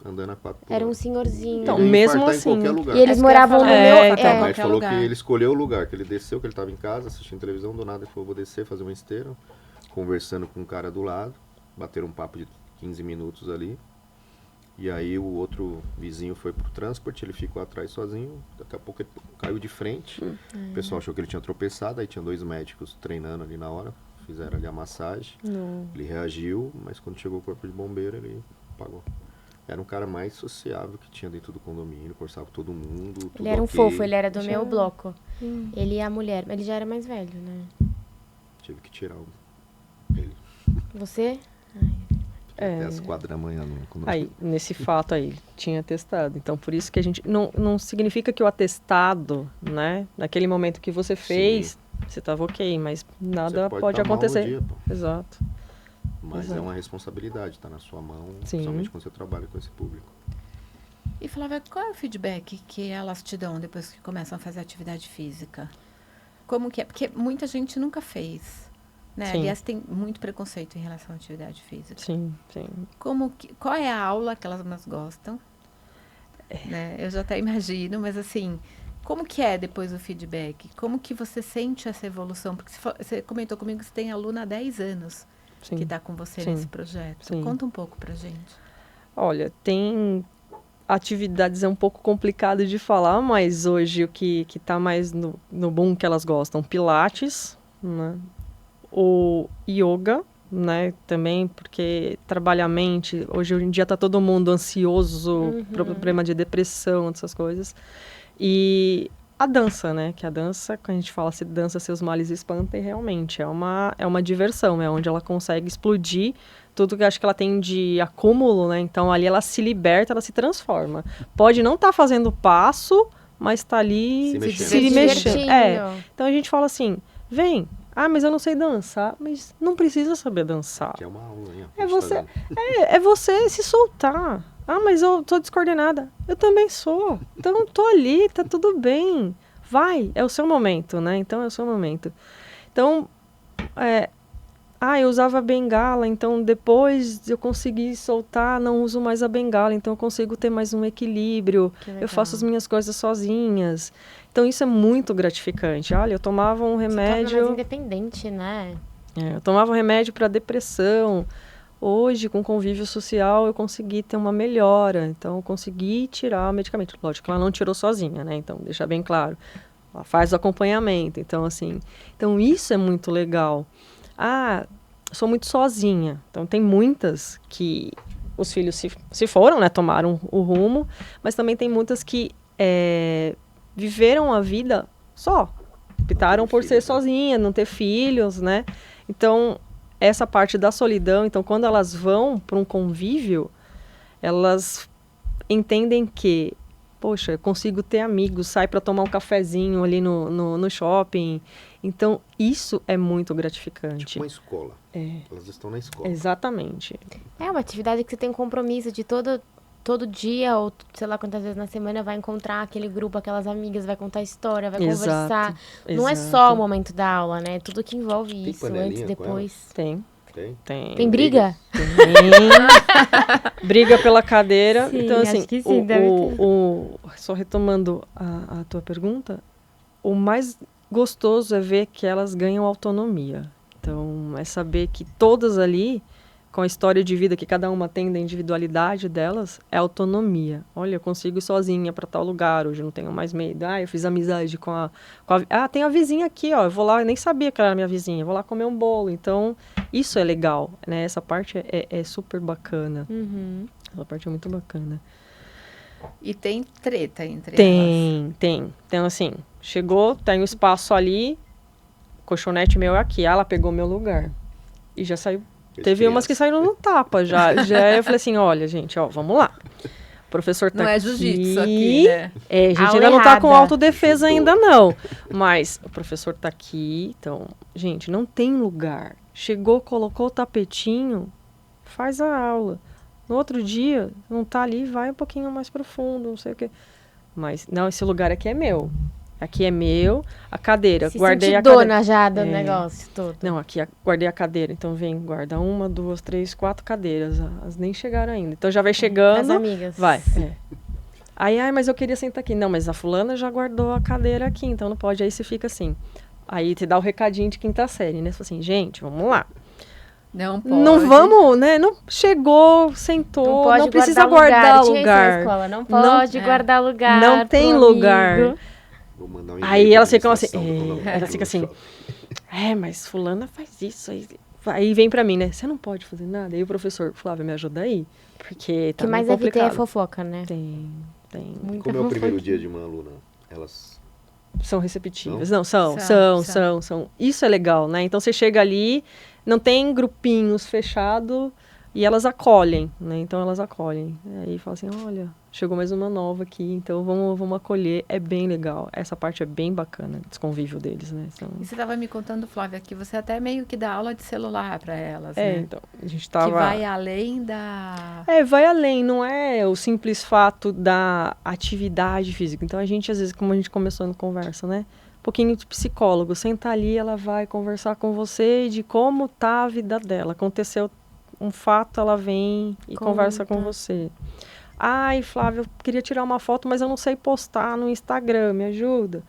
[SPEAKER 2] andando a 4 por
[SPEAKER 3] Era um
[SPEAKER 2] hora.
[SPEAKER 3] senhorzinho.
[SPEAKER 4] Então,
[SPEAKER 2] Ele ia
[SPEAKER 4] mesmo
[SPEAKER 2] infartar
[SPEAKER 4] assim,
[SPEAKER 2] em qualquer lugar.
[SPEAKER 3] E eles
[SPEAKER 1] Isso que eu ia
[SPEAKER 3] moravam no
[SPEAKER 1] falar.
[SPEAKER 3] meu...
[SPEAKER 4] É, então.
[SPEAKER 2] O
[SPEAKER 1] qualquer
[SPEAKER 2] médico falou
[SPEAKER 1] lugar.
[SPEAKER 2] que ele escolheu o lugar, que ele desceu, que ele estava em casa, assistindo televisão, do nada ele falou, vou descer, fazer uma esteira, conversando com um cara do lado, bateram um papo de 15 minutos ali, e aí o outro vizinho foi pro transporte, ele ficou atrás sozinho, daqui a pouco ele caiu de frente, o pessoal achou que ele tinha tropeçado, aí tinha 2 médicos treinando ali na hora, fizeram ali a massagem, ele reagiu, mas quando chegou o corpo de bombeiro, ele apagou. Era um cara mais sociável que tinha dentro do condomínio, conversava com todo mundo. Tudo
[SPEAKER 3] Ele era um
[SPEAKER 2] ok.
[SPEAKER 3] fofo, ele era do meu bloco. Ele e a mulher. Ele já era mais velho, né?
[SPEAKER 2] Tive que tirar ele.
[SPEAKER 3] Você?
[SPEAKER 2] Até as 4 da manhã no condomínio.
[SPEAKER 4] Aí, nesse fato aí, tinha atestado. Então, por isso que a gente... Não significa que o atestado, né? Naquele momento que você fez, você estava ok, mas nada
[SPEAKER 2] Você
[SPEAKER 4] pode
[SPEAKER 2] tá mal no
[SPEAKER 4] acontecer.
[SPEAKER 2] dia, pô.
[SPEAKER 4] Exato.
[SPEAKER 2] Mas
[SPEAKER 4] Exato.
[SPEAKER 2] é uma responsabilidade, tá na sua mão,
[SPEAKER 4] Sim.
[SPEAKER 2] principalmente quando você trabalha com esse público.
[SPEAKER 1] E Flávia, qual é o feedback que elas te dão depois que começam a fazer atividade física? Como que é? Porque muita gente nunca fez, né?
[SPEAKER 4] Sim.
[SPEAKER 1] Aliás, tem muito preconceito em relação à atividade física.
[SPEAKER 4] Sim.
[SPEAKER 1] Qual é a aula que elas mais gostam? Né? Eu já até imagino, mas assim, Como que é depois o feedback? Como que você sente essa evolução? Porque você comentou comigo que você tem aluna há 10 anos
[SPEAKER 4] Sim.
[SPEAKER 1] que está com você
[SPEAKER 4] Sim.
[SPEAKER 1] nesse projeto.
[SPEAKER 4] Sim.
[SPEAKER 1] Conta um pouco pra gente.
[SPEAKER 4] Olha, tem atividades um pouco complicado de falar, mas hoje o que está mais no boom que elas gostam, pilates, né? O yoga, né? Também porque trabalha a mente. Hoje em dia está todo mundo ansioso, problema de depressão, essas coisas. E a dança, né? Que a dança, quando a gente fala se dança seus males espantem, realmente é uma diversão, é onde ela consegue explodir tudo que acho que ela tem de acúmulo, né? Então ali ela se liberta, ela se transforma. Pode não estar fazendo passo, mas está ali
[SPEAKER 2] Se mexendo.
[SPEAKER 4] mexendo. Então a gente fala assim, vem, mas eu não sei dançar, mas não precisa saber dançar.
[SPEAKER 2] Que é uma aula, hein?
[SPEAKER 4] É você se soltar. Mas eu tô descoordenada. Eu também sou. Então, tô ali, tá tudo bem. Vai, é o seu momento, né? Então, é o seu momento. Então, eu usava a bengala, então depois eu consegui soltar, não uso mais a bengala, então eu consigo ter mais um equilíbrio. Eu faço as minhas coisas sozinhas. Então, isso é muito gratificante. Olha, eu tomava um remédio...
[SPEAKER 3] Você torna mais independente, né?
[SPEAKER 4] Eu tomava um remédio para depressão. Hoje, com convívio social, eu consegui ter uma melhora. Então, eu consegui tirar o medicamento. Lógico que ela não tirou sozinha, né? Então, deixar bem claro. Ela faz o acompanhamento. Então, assim... Então, isso é muito legal. Sou muito sozinha. Então, tem muitas que os filhos se foram, né? Tomaram o rumo. Mas também tem muitas que viveram a vida só. Optaram por ser sozinha, não ter filhos, né? Então... essa parte da solidão, então, quando elas vão para um convívio, elas entendem que, poxa, eu consigo ter amigos, sai para tomar um cafezinho ali no shopping. Então, isso é muito gratificante.
[SPEAKER 2] Tipo uma escola. Elas estão na escola.
[SPEAKER 4] Exatamente.
[SPEAKER 3] É uma atividade que você tem um compromisso de todo dia, ou sei lá quantas vezes na semana, vai encontrar aquele grupo, aquelas amigas, vai contar história, vai conversar. Não é só o momento da aula, né? Tudo que envolve
[SPEAKER 2] Tem
[SPEAKER 3] isso,
[SPEAKER 2] panelinha
[SPEAKER 3] antes, depois.
[SPEAKER 4] Tem.
[SPEAKER 3] Tem briga?
[SPEAKER 4] Tem. Briga pela cadeira.
[SPEAKER 3] Sim,
[SPEAKER 4] então, assim,
[SPEAKER 3] acho que sim, deve ter.
[SPEAKER 4] só retomando a tua pergunta, o mais gostoso é ver que elas ganham autonomia. Então, é saber que todas ali, com a história de vida que cada uma tem da individualidade delas, é autonomia. Olha, eu consigo ir sozinha para tal lugar, hoje não tenho mais medo. Eu fiz amizade com a... tem a vizinha aqui, ó, eu vou lá, eu nem sabia que ela era minha vizinha, eu vou lá comer um bolo. Então, isso é legal, né? Essa parte é super bacana. Essa parte é muito bacana.
[SPEAKER 1] E tem treta entre elas?
[SPEAKER 4] Tem. Então, assim, chegou, tem um espaço ali, colchonete meu é aqui, ela pegou meu lugar e já saiu. Teve umas que saíram no tapa já eu falei assim, olha, gente, vamos lá. O professor tá
[SPEAKER 1] Não é
[SPEAKER 4] aqui.
[SPEAKER 1] jiu-jitsu aqui, né?
[SPEAKER 4] A gente
[SPEAKER 3] Aula
[SPEAKER 4] ainda não tá com
[SPEAKER 3] errada.
[SPEAKER 4] autodefesa ainda não. Mas o professor tá aqui, então, gente, não tem lugar. Chegou, colocou o tapetinho, faz a aula. No outro dia, não tá ali, vai um pouquinho mais profundo, não sei o quê. Mas, não, esse lugar aqui é meu. Aqui é meu, a cadeira. Guardei a cadeira.
[SPEAKER 3] Dona já do negócio todo.
[SPEAKER 4] Não, aqui guardei a cadeira. Então vem, guarda 1, 2, 3, 4 cadeiras. As nem chegaram ainda. Então já vai chegando.
[SPEAKER 3] As amigas.
[SPEAKER 4] Vai. Aí, mas eu queria sentar aqui. Não, mas a fulana já guardou a cadeira aqui, então não pode. Aí você fica assim. Aí te dá o recadinho de quinta série, né? Você fala assim, gente, vamos lá.
[SPEAKER 1] Não pode.
[SPEAKER 4] Não vamos, né? Não chegou, sentou, não precisa guardar lugar.
[SPEAKER 3] Tinha isso na escola, não pode guardar lugar.
[SPEAKER 4] Não tem lugar.
[SPEAKER 2] Vou mandar um
[SPEAKER 4] Aí elas ficam assim,
[SPEAKER 2] elas
[SPEAKER 4] ficam assim, mas fulana faz isso. Aí vem pra mim, né? Você não pode fazer nada. Aí o professor, Flávia, me ajuda aí. Porque tá
[SPEAKER 3] O que mais deve ter é fofoca, né?
[SPEAKER 4] Tem.
[SPEAKER 3] Muita
[SPEAKER 2] Como é o
[SPEAKER 3] fofoca.
[SPEAKER 2] primeiro dia de uma aluna? Elas...
[SPEAKER 4] São receptivas.
[SPEAKER 2] Não?
[SPEAKER 4] Não, são. Isso é legal, né? Então você chega ali, não tem grupinhos fechados e elas acolhem, né? Então elas acolhem. Aí fala assim, olha, chegou mais uma nova aqui, então vamos acolher. É bem legal. Essa parte é bem bacana, esse convívio deles, né?
[SPEAKER 1] E você estava me contando, Flávia, que você até meio que dá aula de celular para elas, né?
[SPEAKER 4] Então, a gente tava...
[SPEAKER 1] Que vai além da...
[SPEAKER 4] vai além, não é o simples fato da atividade física. Então, a gente, às vezes, como a gente começou na conversa, né? Um pouquinho de psicólogo. Senta ali, ela vai conversar com você de como tá a vida dela. Aconteceu um fato, ela vem e conversa com você. Ai, Flávia, eu queria tirar uma foto, mas eu não sei postar no Instagram, me ajuda.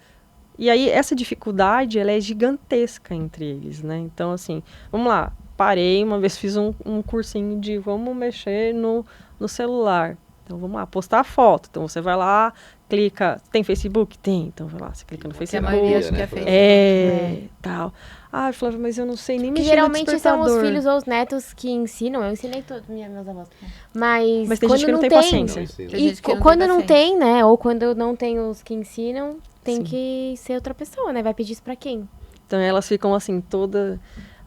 [SPEAKER 4] E aí, essa dificuldade, ela é gigantesca entre eles, né? Então, assim, vamos lá, parei, uma vez fiz um cursinho de vamos mexer no celular. Então, vamos lá, postar foto. Então, você vai lá, clica, tem Facebook? Tem. Então, vai lá, você clica no
[SPEAKER 1] Que a
[SPEAKER 4] Facebook.
[SPEAKER 1] maioria acho que é Facebook.
[SPEAKER 4] Tal. Ai, Flávia, mas eu não sei nem
[SPEAKER 3] Que
[SPEAKER 4] mexer no
[SPEAKER 3] geralmente são os
[SPEAKER 4] despertador.
[SPEAKER 3] filhos ou os netos que ensinam. Eu ensinei todos, meus avós. Mas
[SPEAKER 4] Mas tem
[SPEAKER 3] quando
[SPEAKER 4] gente que não tem
[SPEAKER 3] tem,
[SPEAKER 4] paciência.
[SPEAKER 2] Não ensina.
[SPEAKER 1] Tem
[SPEAKER 3] e
[SPEAKER 1] gente que não
[SPEAKER 3] quando
[SPEAKER 1] tem
[SPEAKER 3] não
[SPEAKER 1] paciência.
[SPEAKER 3] tem, né? Ou quando não tem os que ensinam, tem
[SPEAKER 4] Sim.
[SPEAKER 3] que ser outra pessoa, né? Vai pedir isso pra quem?
[SPEAKER 4] Então, elas ficam assim, toda...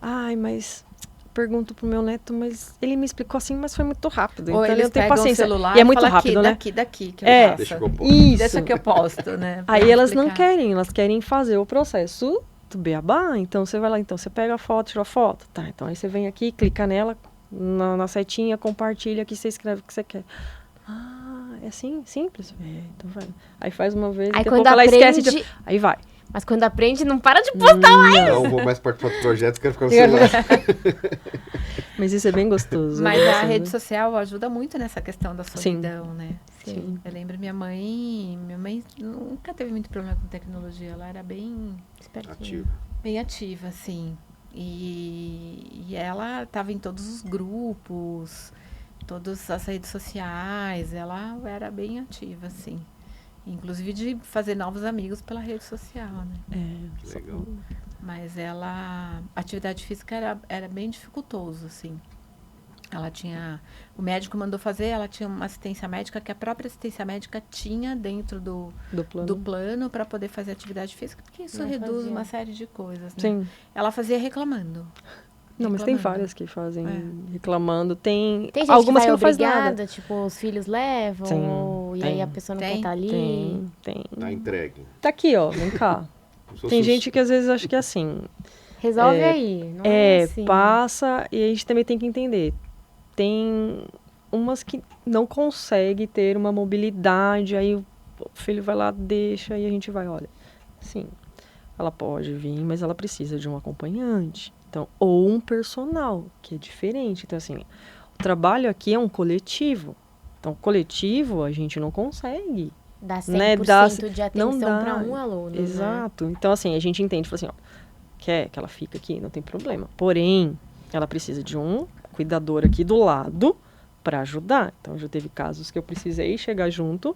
[SPEAKER 4] Ai, mas... Pergunto pro meu neto, mas ele me explicou assim, mas foi muito rápido.
[SPEAKER 1] Ou
[SPEAKER 4] Então, ele
[SPEAKER 1] eles
[SPEAKER 4] não tem
[SPEAKER 1] pegam
[SPEAKER 4] paciência.
[SPEAKER 1] o celular
[SPEAKER 4] E é muito
[SPEAKER 1] fala
[SPEAKER 4] rápido, né?
[SPEAKER 1] daqui que eu
[SPEAKER 4] É.
[SPEAKER 1] faço.
[SPEAKER 2] Deixa que eu posto.
[SPEAKER 4] Isso.
[SPEAKER 1] Deixa que eu posto, né? pra
[SPEAKER 4] Aí elas não
[SPEAKER 1] explicar.
[SPEAKER 4] querem, elas querem fazer o processo do beabá. Então você vai lá, então você pega a foto, tira a foto. Tá, então aí você vem aqui, clica nela, na setinha, compartilha, aqui você escreve o que você quer. Ah, é assim? Simples? É, então vai. Aí faz uma vez,
[SPEAKER 3] Aí
[SPEAKER 4] daqui a
[SPEAKER 3] quando
[SPEAKER 4] pouco ela esquece
[SPEAKER 3] aprende,
[SPEAKER 4] de... Aí vai.
[SPEAKER 3] mas quando aprende, não para de postar.
[SPEAKER 2] Não vou mais participar do projeto, quero ficar no celular.
[SPEAKER 4] Mas isso é bem gostoso.
[SPEAKER 1] Mas
[SPEAKER 4] eu
[SPEAKER 1] a
[SPEAKER 4] gosto,
[SPEAKER 1] rede
[SPEAKER 4] né?
[SPEAKER 1] social ajuda muito nessa questão da solidão, né?
[SPEAKER 3] Sim.
[SPEAKER 1] Eu lembro minha mãe nunca teve muito problema com tecnologia, ela era bem
[SPEAKER 2] Ativo.
[SPEAKER 1] ativa, assim. E ela estava em todos os grupos, todas as redes sociais, ela era bem ativa, assim. Inclusive de fazer novos amigos pela rede social, né?
[SPEAKER 4] É,
[SPEAKER 2] Legal.
[SPEAKER 1] Mas a atividade física era bem dificultoso, assim. Ela tinha, o médico mandou fazer, ela tinha uma assistência médica que a própria assistência médica tinha dentro do
[SPEAKER 4] do plano.
[SPEAKER 1] plano para poder fazer atividade física, porque isso
[SPEAKER 3] Não
[SPEAKER 1] reduz
[SPEAKER 3] fazia.
[SPEAKER 1] uma série de coisas, né?
[SPEAKER 4] Sim.
[SPEAKER 1] Ela fazia reclamando.
[SPEAKER 4] Não, mas tem
[SPEAKER 1] Reclamando.
[SPEAKER 4] várias que fazem
[SPEAKER 1] É.
[SPEAKER 4] reclamando. Tem,
[SPEAKER 3] Tem gente
[SPEAKER 4] algumas
[SPEAKER 3] que
[SPEAKER 4] que
[SPEAKER 3] vai
[SPEAKER 4] não faz nada.
[SPEAKER 3] obrigada, tipo, os filhos levam,
[SPEAKER 4] Tem,
[SPEAKER 3] e aí
[SPEAKER 4] tem.
[SPEAKER 3] a pessoa não quer
[SPEAKER 1] Tem,
[SPEAKER 3] estar ali.
[SPEAKER 4] Tem.
[SPEAKER 2] Tá entregue.
[SPEAKER 4] Tá aqui, ó, vem cá.
[SPEAKER 2] Como se fosse
[SPEAKER 4] Tem
[SPEAKER 2] um-
[SPEAKER 4] gente que às vezes acha que é assim.
[SPEAKER 3] Resolve aí, não é assim.
[SPEAKER 4] Passa e a gente também tem que entender. Tem umas que não conseguem ter uma mobilidade, aí o filho vai lá, deixa e a gente vai, olha. Sim, ela pode vir, mas ela precisa de um acompanhante. Então, ou um personal, que é diferente. Então, assim, o trabalho aqui é um coletivo. Então, coletivo a gente não consegue.
[SPEAKER 3] Dá 100%
[SPEAKER 4] né, dá-
[SPEAKER 3] de
[SPEAKER 4] não
[SPEAKER 3] atenção
[SPEAKER 4] dá.
[SPEAKER 3] para um aluno, né?
[SPEAKER 4] Exato. Então, assim, a gente entende, fala assim, ó, quer que ela fique aqui, não tem problema. Porém, ela precisa de um cuidador aqui do lado para ajudar. Então, já teve casos que eu precisei chegar junto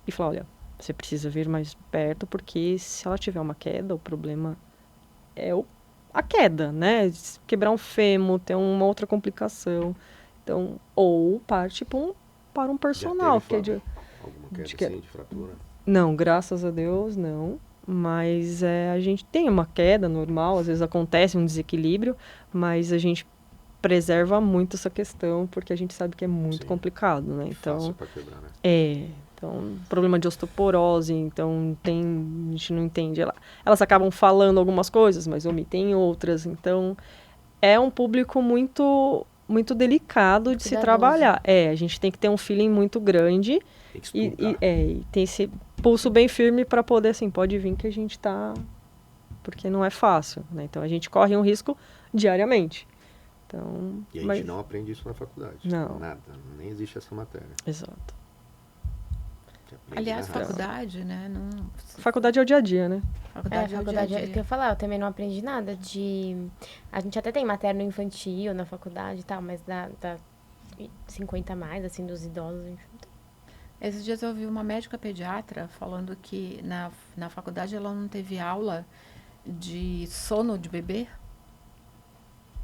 [SPEAKER 4] e falar, olha, você precisa vir mais perto, porque se ela tiver uma queda, o problema é a queda, né? Quebrar um fêmur, ter uma outra complicação. Então, ou parte para um personal.
[SPEAKER 2] teve,
[SPEAKER 4] Que é de...
[SPEAKER 2] Alguma queda
[SPEAKER 4] de que-
[SPEAKER 2] assim, de fratura?
[SPEAKER 4] Não, graças a Deus, não. Mas a gente tem uma queda normal, às vezes acontece um desequilíbrio, mas a gente preserva muito essa questão, porque a gente sabe que é muito
[SPEAKER 2] Sim.
[SPEAKER 4] complicado, né? Então,
[SPEAKER 2] Fácil pra quebrar, né?
[SPEAKER 4] então, problema de osteoporose, então a gente não entende. Elas acabam falando algumas coisas, mas omitem outras. Então, é um público muito, muito delicado de se
[SPEAKER 3] Cuidadoso.
[SPEAKER 4] trabalhar. A gente tem que ter um feeling muito grande
[SPEAKER 2] Tem que
[SPEAKER 4] e
[SPEAKER 2] explicar.
[SPEAKER 4] e tem esse pulso bem firme para poder, assim, pode vir que a gente tá... Porque não é fácil, né? Então, a gente corre um risco diariamente. Então,
[SPEAKER 2] E a gente não aprende isso na faculdade.
[SPEAKER 4] Não.
[SPEAKER 2] Nada. Nem existe essa matéria.
[SPEAKER 4] Exato.
[SPEAKER 2] A gente aprende
[SPEAKER 1] Aliás,
[SPEAKER 2] na raça.
[SPEAKER 1] faculdade, né? Não,
[SPEAKER 4] Faculdade é o dia a dia, né?
[SPEAKER 1] faculdade é o
[SPEAKER 3] Faculdade,
[SPEAKER 1] dia a
[SPEAKER 3] é
[SPEAKER 1] dia.
[SPEAKER 3] que eu ia falar, eu também não aprendi nada de... A gente até tem materno infantil na faculdade e tal, mas da 50 a mais, assim, dos idosos, a gente não tem.
[SPEAKER 1] Esses dias eu ouvi uma médica pediatra falando que na faculdade ela não teve aula de sono de bebê.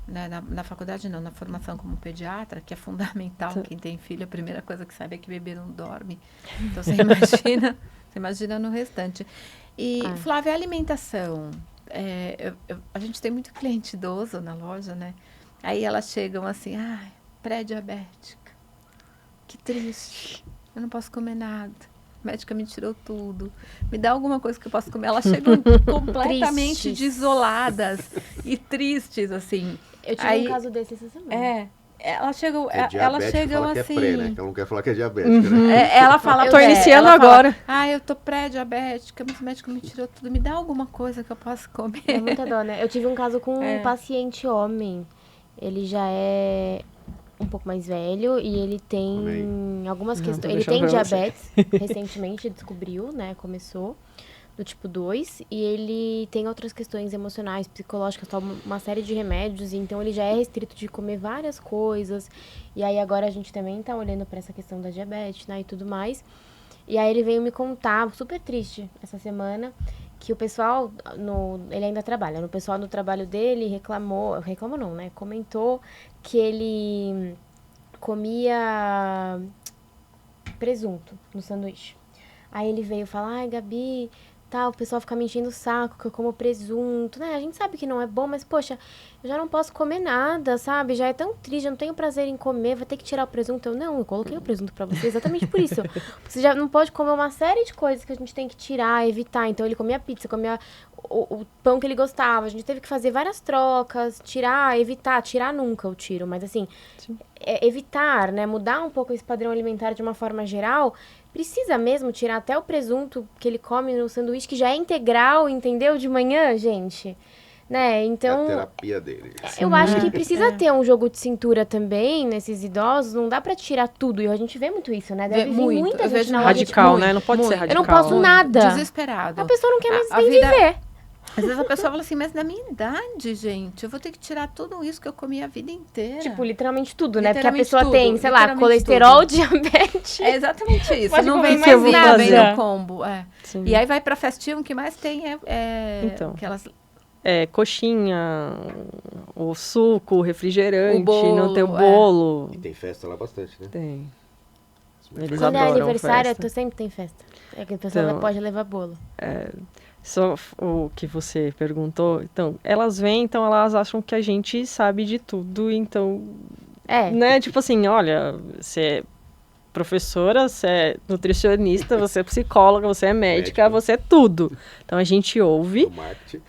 [SPEAKER 1] Né? Na faculdade não, na formação como pediatra, que é fundamental. Quem tem filho, a primeira coisa que sabe é que bebê não dorme. Então você imagina no restante. E, Flávia, a alimentação. A gente tem muito cliente idoso na loja, né? Aí elas chegam assim, ai, pré-diabética. Que triste. Eu não posso comer nada. A médica me tirou tudo. Me dá alguma coisa que eu possa comer. Elas chegam completamente
[SPEAKER 3] Tristes.
[SPEAKER 1] desoladas e tristes, assim.
[SPEAKER 3] Eu tive
[SPEAKER 1] Aí-
[SPEAKER 3] um caso desse essa semana.
[SPEAKER 1] Elas chegam,
[SPEAKER 2] É
[SPEAKER 1] elas
[SPEAKER 2] diabético,
[SPEAKER 1] chegam
[SPEAKER 2] fala
[SPEAKER 1] assim.
[SPEAKER 2] que é pré, né? Que ela não quer falar que é diabética,
[SPEAKER 4] Uhum.
[SPEAKER 2] né?
[SPEAKER 1] Ela fala,
[SPEAKER 4] Tô iniciando
[SPEAKER 1] ela fala,
[SPEAKER 4] agora.
[SPEAKER 1] eu tô pré-diabética, mas o médico me tirou tudo. Me dá alguma coisa que eu possa comer.
[SPEAKER 3] É muita dó, né? Eu tive um caso com
[SPEAKER 1] É.
[SPEAKER 3] um paciente homem. Ele já é um pouco mais velho e ele tem algumas
[SPEAKER 4] Não, tô
[SPEAKER 3] questões. Ele
[SPEAKER 4] deixando
[SPEAKER 3] tem
[SPEAKER 4] pra você.
[SPEAKER 3] diabetes, recentemente descobriu, né? Começou do tipo 2 e ele tem outras questões emocionais, psicológicas, toma uma série de remédios, e então ele já é restrito de comer várias coisas. E aí agora a gente também tá olhando pra essa questão da diabetes, né, e tudo mais. E aí ele veio me contar, super triste, essa semana, que o pessoal, ele ainda trabalha, no pessoal no trabalho dele reclamou não, né, comentou que ele comia presunto no sanduíche. Aí ele veio falar, ai, Gabi, tá, o pessoal fica me enchendo o saco que eu como presunto, né? A gente sabe que não é bom, mas, poxa, eu já não posso comer nada, sabe? Já é tão triste, eu não tenho prazer em comer, vai ter que tirar o presunto. Eu coloquei o presunto pra você exatamente por isso. Você já não pode comer uma série de coisas que a gente tem que tirar, evitar. Então, ele comia pizza, comia o pão que ele gostava. A gente teve que fazer várias trocas, tirar, evitar. Tirar nunca eu tiro, mas, assim, evitar, né? Mudar um pouco esse padrão alimentar de uma forma geral. Precisa mesmo tirar até o presunto que ele come no sanduíche, que já é integral, entendeu? De manhã, gente. Né?
[SPEAKER 2] É
[SPEAKER 3] Então,
[SPEAKER 2] a terapia dele.
[SPEAKER 3] eu acho que precisa ter um jogo de cintura também nesses idosos. Não dá pra tirar tudo. E a gente vê muito isso, né? Deve vir
[SPEAKER 1] Muito.
[SPEAKER 3] muita
[SPEAKER 1] Eu
[SPEAKER 3] gente
[SPEAKER 1] vejo
[SPEAKER 3] na loja,
[SPEAKER 4] Radical,
[SPEAKER 1] muito,
[SPEAKER 4] né? Não pode ser
[SPEAKER 1] muito.
[SPEAKER 4] radical.
[SPEAKER 3] eu não posso nada.
[SPEAKER 1] Desesperado.
[SPEAKER 3] A pessoa não quer mais
[SPEAKER 1] A
[SPEAKER 3] nem
[SPEAKER 1] vida-
[SPEAKER 3] viver.
[SPEAKER 1] Às vezes a pessoa fala assim, mas da minha idade, gente, eu vou ter que tirar tudo isso que eu comi a vida inteira.
[SPEAKER 3] Tipo, literalmente tudo, né? Porque a
[SPEAKER 1] Literalmente
[SPEAKER 3] pessoa
[SPEAKER 1] tudo,
[SPEAKER 3] tem, sei lá,
[SPEAKER 1] literalmente
[SPEAKER 3] colesterol, diabetes.
[SPEAKER 1] É exatamente isso.
[SPEAKER 3] Pode
[SPEAKER 1] Não
[SPEAKER 3] comer
[SPEAKER 1] vem
[SPEAKER 3] mais
[SPEAKER 1] mais
[SPEAKER 3] nada.
[SPEAKER 1] vem no combo. É.
[SPEAKER 4] Sim.
[SPEAKER 1] E aí vai pra festinha, o que mais tem
[SPEAKER 4] Então.
[SPEAKER 1] aquelas...
[SPEAKER 4] Coxinha, o suco, o refrigerante,
[SPEAKER 1] O bolo,
[SPEAKER 4] não tem o bolo.
[SPEAKER 2] E tem festa lá bastante, né?
[SPEAKER 4] Tem. Eles
[SPEAKER 3] Quando é
[SPEAKER 4] adoram
[SPEAKER 3] aniversário,
[SPEAKER 4] festa.
[SPEAKER 3] sempre tem festa. É que a pessoa
[SPEAKER 4] Então,
[SPEAKER 3] pode levar bolo.
[SPEAKER 4] Só o que você perguntou, então, elas vêm, então elas acham que a gente sabe de tudo, então, né, tipo assim, olha, você é professora, você é nutricionista, você é psicóloga, você é médica, você é tudo. Então a gente ouve,
[SPEAKER 2] O marketing.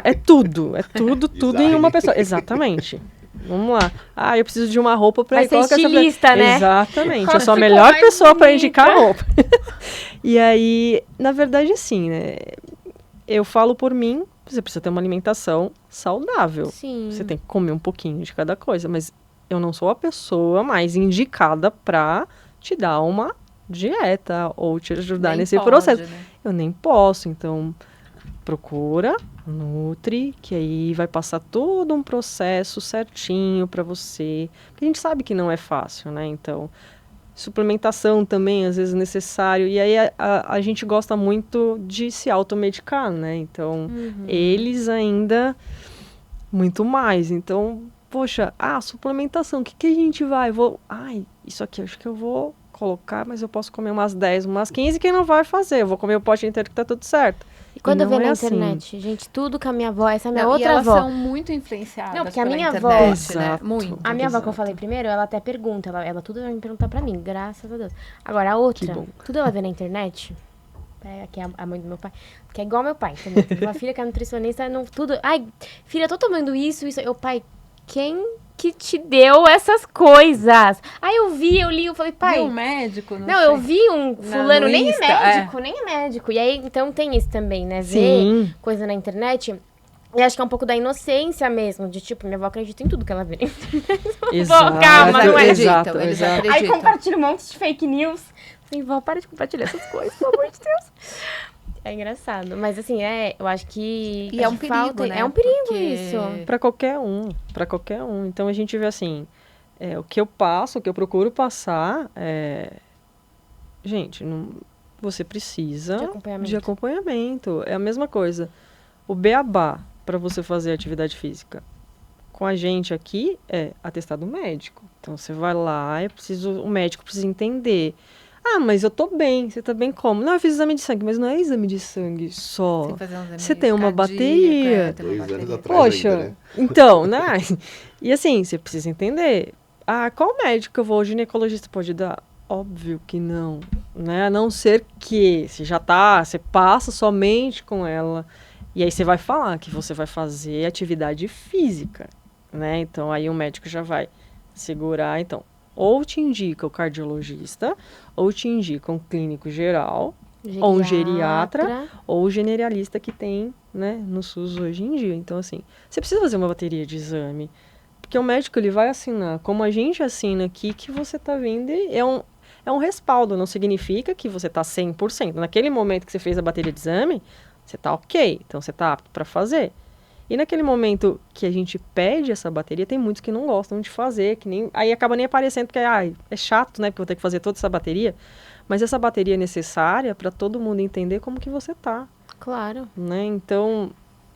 [SPEAKER 4] é tudo tudo em uma pessoa. Exatamente. Vamos lá. Ah, eu preciso de uma roupa pra
[SPEAKER 3] Vai
[SPEAKER 4] ir.
[SPEAKER 3] ser
[SPEAKER 4] Coloca essa
[SPEAKER 3] estilista, né?
[SPEAKER 4] Exatamente. Eu sou a
[SPEAKER 3] Ficou
[SPEAKER 4] melhor
[SPEAKER 3] mais
[SPEAKER 4] pessoa pra
[SPEAKER 3] bonita.
[SPEAKER 4] indicar roupa. E aí, na verdade, assim, né? Eu falo por mim, você precisa ter uma alimentação saudável.
[SPEAKER 3] Sim.
[SPEAKER 4] Você tem que comer um pouquinho de cada coisa, mas eu não sou a pessoa mais indicada pra te dar uma dieta ou te ajudar
[SPEAKER 1] Nem
[SPEAKER 4] nesse
[SPEAKER 1] pode,
[SPEAKER 4] processo.
[SPEAKER 1] né?
[SPEAKER 4] Eu nem posso, então procura, nutri, que aí vai passar todo um processo certinho pra você. Porque a gente sabe que não é fácil, né? Então, suplementação também, às vezes, é necessário. E aí a gente gosta muito de se automedicar, né? Então, eles ainda muito mais. Então, poxa, suplementação, o que a gente vai? Isso aqui acho que eu vou colocar, mas eu posso comer umas 10, umas 15, quem não vai fazer? Eu vou comer o pote inteiro que tá tudo certo.
[SPEAKER 3] E quando eu
[SPEAKER 4] não
[SPEAKER 3] vejo
[SPEAKER 4] é
[SPEAKER 3] na
[SPEAKER 4] assim.
[SPEAKER 3] internet, gente, tudo com a minha avó, essa é a minha
[SPEAKER 1] Não, e
[SPEAKER 3] outra
[SPEAKER 1] elas
[SPEAKER 3] avó.
[SPEAKER 1] são muito influenciadas
[SPEAKER 3] Não, porque a
[SPEAKER 1] pela
[SPEAKER 3] minha avó-
[SPEAKER 1] internet, né?
[SPEAKER 4] Exato.
[SPEAKER 1] Muito.
[SPEAKER 3] A minha avó que eu
[SPEAKER 4] Exato.
[SPEAKER 3] falei primeiro, ela até pergunta, ela tudo vai me perguntar pra mim, graças a Deus. Agora, a outra,
[SPEAKER 4] Que bom.
[SPEAKER 3] tudo ela vê na internet, que é a mãe do meu pai, que é igual meu pai também. Tem uma filha que é nutricionista, tudo. Ai, filha, eu tô tomando isso. Eu, pai, quem que te deu essas coisas? Aí eu li, eu falei, pai.
[SPEAKER 1] Viu um médico?
[SPEAKER 3] Não, eu vi um fulano,
[SPEAKER 1] no
[SPEAKER 3] nem é
[SPEAKER 1] Insta,
[SPEAKER 3] médico, nem é médico. E aí, então tem isso também, né? Ver
[SPEAKER 4] Sim.
[SPEAKER 3] coisa na internet. E acho que é um pouco da inocência mesmo, de tipo, minha avó acredita em tudo que ela vê.
[SPEAKER 4] Exato.
[SPEAKER 3] calma, não é?
[SPEAKER 4] Exato,
[SPEAKER 1] Eles
[SPEAKER 4] exato.
[SPEAKER 1] acreditam.
[SPEAKER 3] Aí compartilha um monte de fake news. Falei, vó, para de compartilhar essas coisas, pelo amor de Deus. É engraçado. Mas assim, eu acho que.
[SPEAKER 1] E é um
[SPEAKER 3] que
[SPEAKER 1] perigo, né?
[SPEAKER 3] É um perigo
[SPEAKER 1] Porque-
[SPEAKER 3] isso.
[SPEAKER 4] Para qualquer um. Então a gente vê assim, o que eu passo, o que eu procuro passar gente, você precisa
[SPEAKER 3] De acompanhamento.
[SPEAKER 4] acompanhamento. É a mesma coisa. O beabá para você fazer atividade física com a gente aqui é atestado médico. Então você vai lá, o médico precisa entender. Ah, mas eu tô bem. Você tá bem como? Não, eu fiz exame de sangue, mas não é exame de sangue só.
[SPEAKER 1] Tem que fazer uns exames
[SPEAKER 4] Você tem uma
[SPEAKER 1] cardíacos,
[SPEAKER 4] bateria.
[SPEAKER 1] tem uma
[SPEAKER 2] 2 anos
[SPEAKER 1] bateria.
[SPEAKER 2] atrás
[SPEAKER 4] Poxa,
[SPEAKER 2] ainda, né?
[SPEAKER 4] então, né? E assim, você precisa entender. Qual médico eu vou? O ginecologista pode dar? Óbvio que não, né? A não ser que você passa somente com ela e aí você vai falar que você vai fazer atividade física, né? Então aí o médico já vai segurar, então, ou te indica o cardiologista, ou te indica um clínico geral, ou um geriatra, ou o generalista que tem, né, no SUS hoje em dia. Então, assim, você precisa fazer uma bateria de exame Porque o médico, ele vai assinar, como a gente assina aqui, que você tá vindo e é um respaldo, não significa que você tá 100%. Naquele momento que você fez a bateria de exame, você tá ok, então você tá apto para fazer. E naquele momento que a gente pede essa bateria, tem muitos que não gostam de fazer, que nem, aí acaba nem aparecendo, porque é chato, né, porque eu vou ter que fazer toda essa bateria. Mas essa bateria é necessária para todo mundo entender como que você tá,
[SPEAKER 3] Claro.
[SPEAKER 4] né? Então,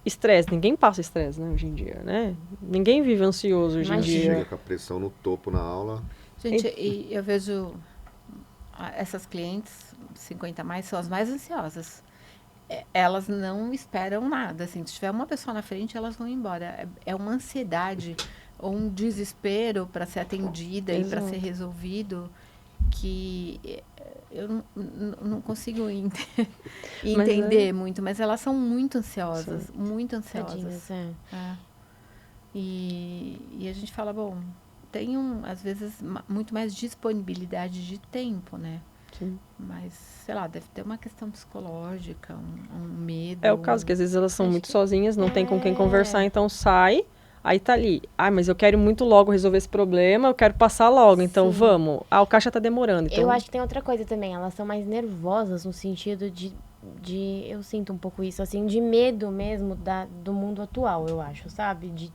[SPEAKER 4] estresse, ninguém passa estresse, né, hoje em dia, né? Ninguém vive ansioso hoje em
[SPEAKER 3] Imagina.
[SPEAKER 4] dia.
[SPEAKER 2] Chega com a pressão no topo na aula.
[SPEAKER 1] Gente, e eu vejo essas clientes, 50 a mais, são as mais ansiosas. Elas não esperam nada, assim, se tiver uma pessoa na frente, elas vão embora. É uma ansiedade ou um desespero para ser atendida e para
[SPEAKER 4] Exato.
[SPEAKER 1] ser resolvido que eu não consigo entender muito, mas elas são muito ansiosas, muito ansiosas.
[SPEAKER 3] Tadinhas,
[SPEAKER 1] É. E a gente fala, bom, tem às vezes muito mais disponibilidade de tempo, né?
[SPEAKER 4] Sim.
[SPEAKER 1] Mas, sei lá, deve ter uma questão psicológica, um medo.
[SPEAKER 4] É o caso, que às vezes elas são
[SPEAKER 3] Acho
[SPEAKER 4] muito
[SPEAKER 3] que-
[SPEAKER 4] sozinhas, não tem com quem conversar, então sai, aí tá ali. Mas eu quero muito logo resolver esse problema, eu quero passar logo, então
[SPEAKER 3] Sim.
[SPEAKER 4] vamos. O caixa tá demorando, então...
[SPEAKER 3] Eu acho que tem outra coisa também, elas são mais nervosas no sentido de eu sinto um pouco isso, assim, de medo mesmo do mundo atual, eu acho, sabe?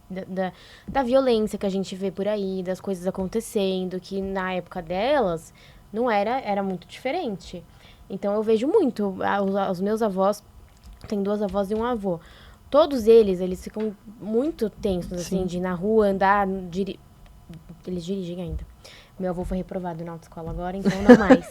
[SPEAKER 3] Da violência que a gente vê por aí, das coisas acontecendo, que na época delas não era muito diferente. Então eu vejo muito, os meus avós, tem 2 avós e um avô, todos eles ficam muito tensos, assim,
[SPEAKER 4] Sim.
[SPEAKER 3] de ir na rua, andar, eles dirigem ainda. Meu avô foi reprovado na autoescola agora, então não mais.